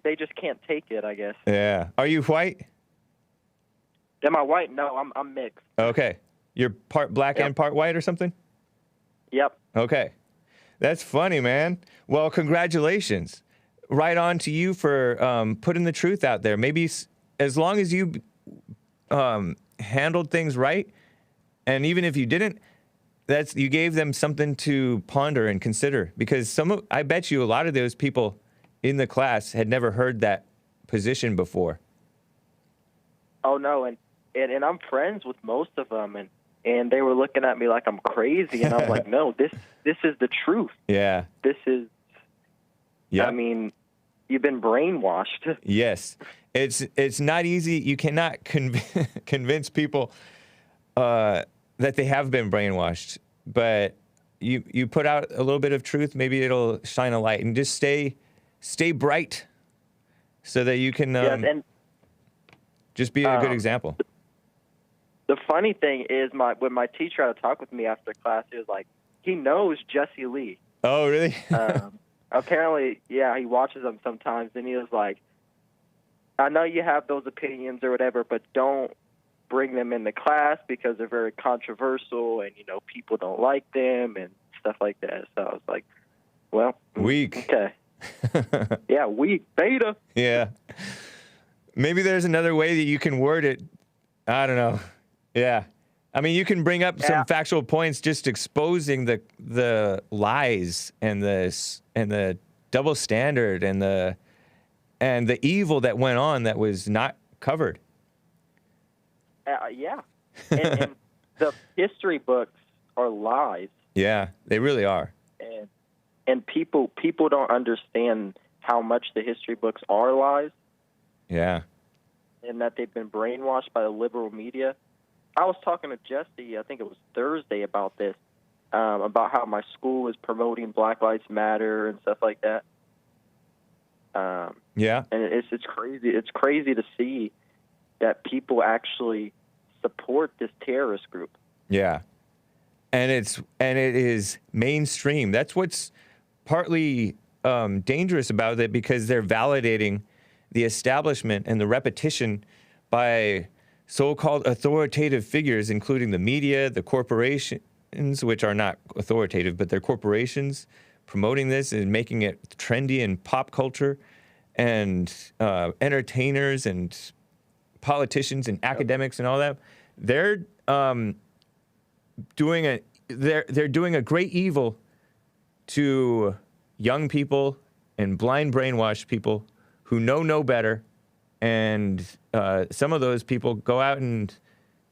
they just can't take it, I guess. Yeah. Are you white? Am I white? No, I'm mixed. Okay. You're part black and part white or something? Yep. Okay. That's funny, man. Well, congratulations. Right on to you for putting the truth out there. Maybe as long as you handled things right, and even if you didn't, you gave them something to ponder and consider. Because I bet you a lot of those people in the class had never heard that position before. Oh no, and I'm friends with most of them, and they were looking at me like I'm crazy, and I'm like, no, this is the truth. Yeah. This is. Yeah. I mean, you've been brainwashed. Yes, it's not easy. You cannot convince people that they have been brainwashed, but you put out a little bit of truth, maybe it'll shine a light, and just stay bright, so that you can and just be a good example. The funny thing is, when my teacher had to talk with me after class, he was like, he knows Jesse Lee. Oh, really? Apparently, yeah, he watches them sometimes, and he was like, I know you have those opinions or whatever, but don't bring them into class because they're very controversial, and people don't like them and stuff like that. So I was like, well, weak. Okay. Yeah, weak. Beta. Yeah. Maybe there's another way that you can word it. I don't know. Yeah. I mean, you can bring up some factual points, just exposing the lies and the double standard and the evil that went on that was not covered. Yeah. And the history books are lies. Yeah, they really are. And people don't understand how much the history books are lies. Yeah. And that they've been brainwashed by the liberal media. I was talking to Jesse, I think it was Thursday, about this, about how my school is promoting Black Lives Matter and stuff like that. Yeah. And it's crazy. It's crazy to see that people actually support this terrorist group. Yeah. And it is mainstream. That's what's partly dangerous about it, because they're validating the establishment and the repetition by so-called authoritative figures, including the media, the corporations, which are not authoritative, but they're corporations, promoting this and making it trendy in pop culture, and entertainers and politicians and academics and all that. They're doing a great evil to young people and blind brainwashed people who know no better. And some of those people go out and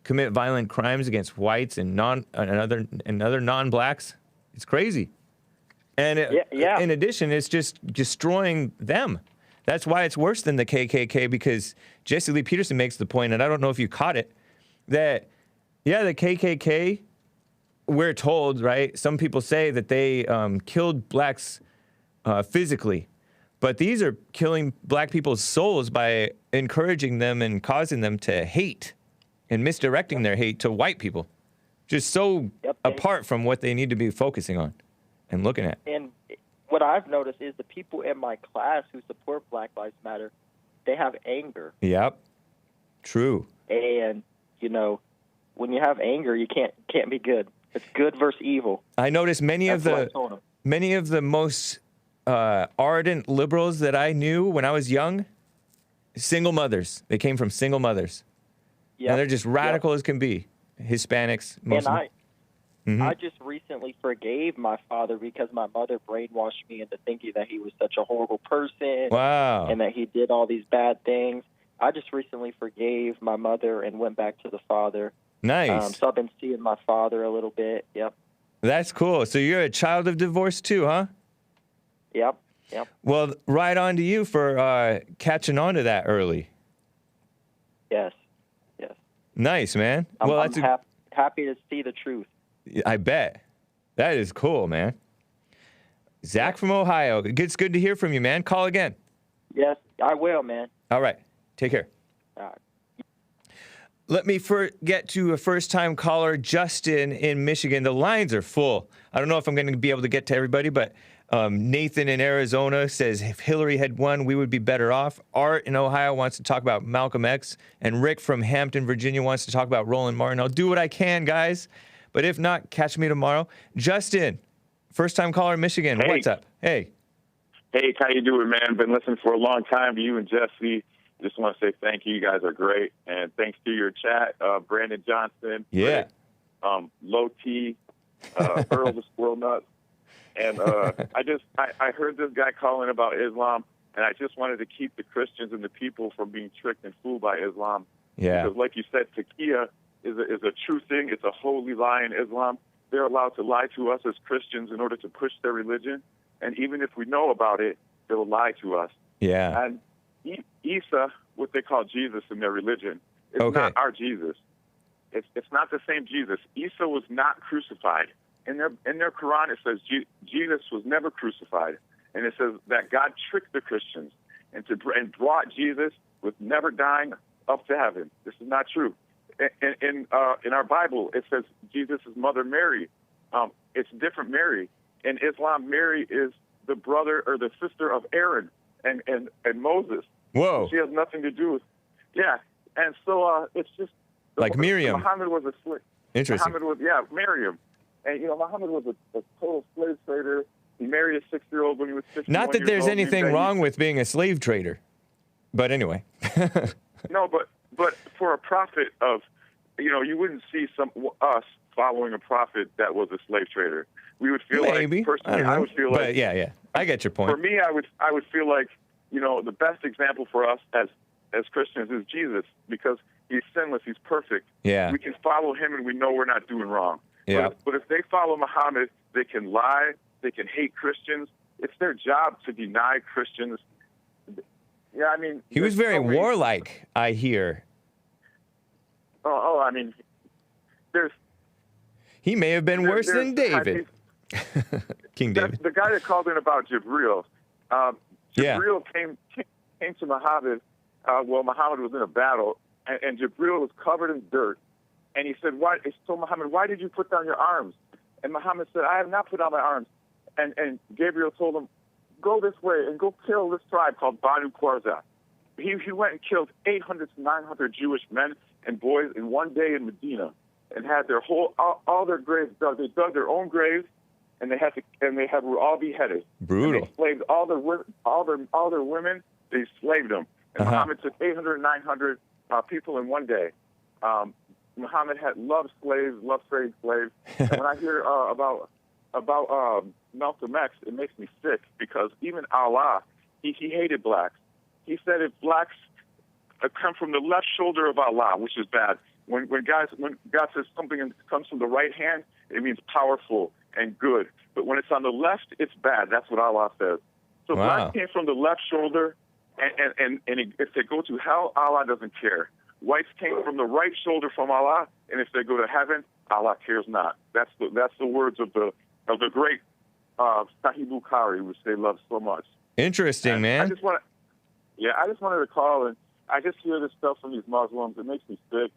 commit violent crimes against whites and other non-blacks. It's crazy. And in addition, it's just destroying them. That's why it's worse than the KKK, because Jesse Lee Peterson makes the point, and I don't know if you caught it, that, yeah, the KKK, we're told, right, some people say that they killed blacks physically, but these are killing black people's souls by encouraging them and causing them to hate and misdirecting their hate to white people. Just so apart from what they need to be focusing on and looking at. And what I've noticed is the people in my class who support Black Lives Matter, they have anger. Yep. True. And, you know, when you have anger, you can't be good. It's good versus evil. I noticed many of the most ardent liberals that I knew when I was young, single mothers. They came from single mothers. Yeah. And they're just radical as can be. Hispanics. Most And I just recently forgave my father because my mother brainwashed me into thinking that he was such a horrible person. Wow. And that he did all these bad things. I just recently forgave my mother and went back to the father. Nice. So I've been seeing my father a little bit. Yep. That's cool. So you're a child of divorce too, huh? Yep. Well, right on to you for catching on to that early. Yes. Nice, man. I'm happy to see the truth. I bet. That is cool, man. Zach from Ohio. It's good to hear from you, man. Call again. Yes, I will, man. All right. Take care. All right. Let me get to a first-time caller, Justin in Michigan. The lines are full. I don't know if I'm going to be able to get to everybody, but Nathan in Arizona says if Hillary had won, we would be better off. Art in Ohio wants to talk about Malcolm X, and Rick from Hampton, Virginia wants to talk about Roland Martin. I'll do what I can, guys, but if not, catch me tomorrow. Justin, first-time caller in Michigan. Hey. What's up? Hey. Hey, how you doing, man? Been listening for a long time. You and Jesse. Just want to say thank you. You guys are great. And thanks to your chat, Brandon Johnson. Yeah. Low T, Earl the Squirrel Nuts. And I heard this guy calling about Islam, and I just wanted to keep the Christians and the people from being tricked and fooled by Islam. Yeah. Because like you said, taqiyya is a true thing. It's a holy lie in Islam. They're allowed to lie to us as Christians in order to push their religion. And even if we know about it, they will lie to us. Yeah. And Isa, what they call Jesus in their religion, is not our Jesus. It's not the same Jesus. Isa was not crucified. In their Quran, it says Jesus was never crucified, and it says that God tricked the Christians and brought Jesus with never dying up to heaven. This is not true. In our Bible, it says Jesus' mother Mary. It's different Mary. In Islam, Mary is the brother or the sister of Aaron and Moses. Whoa. She has nothing to do with, and so it's just like Miriam. Muhammad was a slave. Interesting. Muhammad was Miriam, and Muhammad was a total slave trader. He married a 6-year-old when he was 51 Not that years there's old. anything wrong with being a slave trader, but anyway. No, but for a prophet of, you wouldn't see us following a prophet that was a slave trader. We would feel Maybe. like personally, I would feel like. But yeah, I get your point. For me, I would feel like the best example for us as Christians is Jesus, because he's sinless, he's perfect. Yeah. We can follow him and we know we're not doing wrong. Yeah. But if they follow Muhammad, they can lie, they can hate Christians. It's their job to deny Christians. Yeah, I mean. He was very warlike, I hear. There's. He may have been worse than David. King David. The guy that called in about Gabriel. Gabriel came to Muhammad while Muhammad was in a battle, and Gabriel was covered in dirt. And he said, "Why?" He told Muhammad, "Why did you put down your arms?" And Muhammad said, "I have not put down my arms." And Gabriel told him, "Go this way and go kill this tribe called Banu Qurayza." He went and killed 800 to 900 Jewish men and boys in one day in Medina, and had their all their graves dug. They dug their own graves, and they were all beheaded. Brutal. And they slaved all their women. They slaved them. And Muhammad took 800, 900 people in one day. Muhammad had loved trading slaves. And when I hear about Malcolm X, it makes me sick, because even Allah, he hated blacks. He said if blacks come from the left shoulder of Allah, which is bad. When God says something comes from the right hand, it means powerful and good. But when it's on the left, it's bad. That's what Allah says. So blacks came from the left shoulder, And if they go to hell, Allah doesn't care. Whites came from the right shoulder from Allah, and if they go to heaven, Allah cares not. That's the words of the great Sahih Bukhari, which they love so much. Interesting, and man. I just wanted to call, and I just hear this stuff from these Muslims. It makes me sick.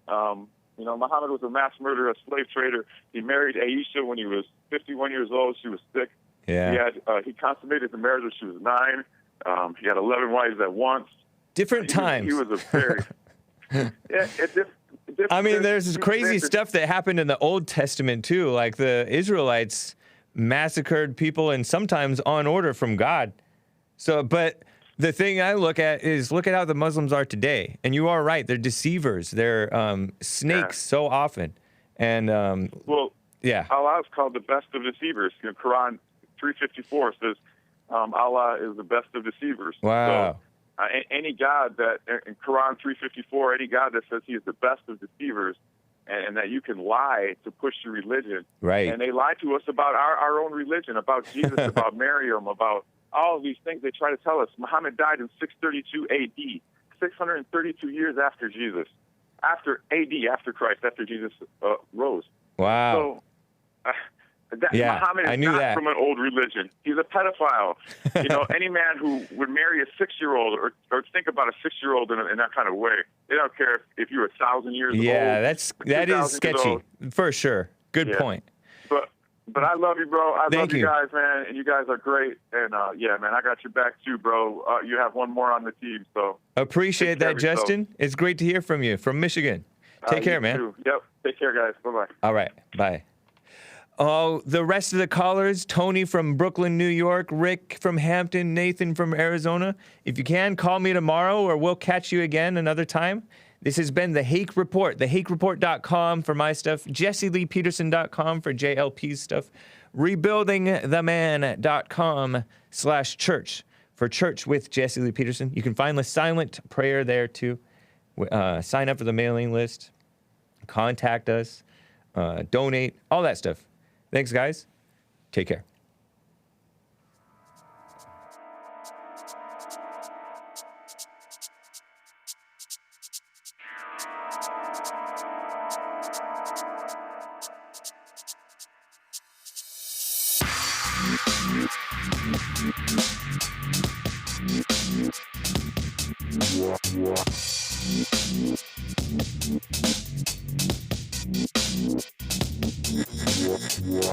Muhammad was a mass murderer, a slave trader. He married Aisha when he was 51 years old. She was sick. Yeah. He consummated the marriage when she was 9. He had 11 wives at once. Different times. He was a very I mean, there's crazy stuff that happened in the Old Testament too. Like the Israelites massacred people, and sometimes on order from God. So, but the thing I look at is look at how the Muslims are today. And you are right; they're deceivers. They're snakes so often. And Allah is called the best of deceivers. Quran 354 says Allah is the best of deceivers. Wow. So, any God that, in Quran 354, any God that says he is the best of deceivers and that you can lie to push your religion. Right. And they lie to us about our own religion, about Jesus, about Maryam, about all of these things they try to tell us. Muhammad died in 632 AD, 632 years after Jesus, after Christ, after Jesus rose. Wow. So, Muhammad is I knew not that. from an old religion. He's a pedophile. Any man who would marry a 6-year-old or think about a 6-year-old in that kind of way, they don't care if you're 1,000 years old. Yeah, that is sketchy for sure. Good point. But I love you, bro. I love you you guys, man, and you guys are great. And man, I got your back too, bro. You have one more on the team, so appreciate that, Justin. It's great to hear from you from Michigan. Take care, man. Too. Yep. Take care, guys. Bye-bye. All right. Bye. Oh, the rest of the callers, Tony from Brooklyn, New York, Rick from Hampton, Nathan from Arizona. If you can, call me tomorrow or we'll catch you again another time. This has been the Hake Report, thehakereport.com for my stuff, JesseLeePeterson.com for JLP's stuff, rebuildingtheman.com/church for church with Jesse Lee Peterson. You can find the silent prayer there too. Sign up for the mailing list, contact us, donate, all that stuff. Thanks, guys. Take care. Yeah.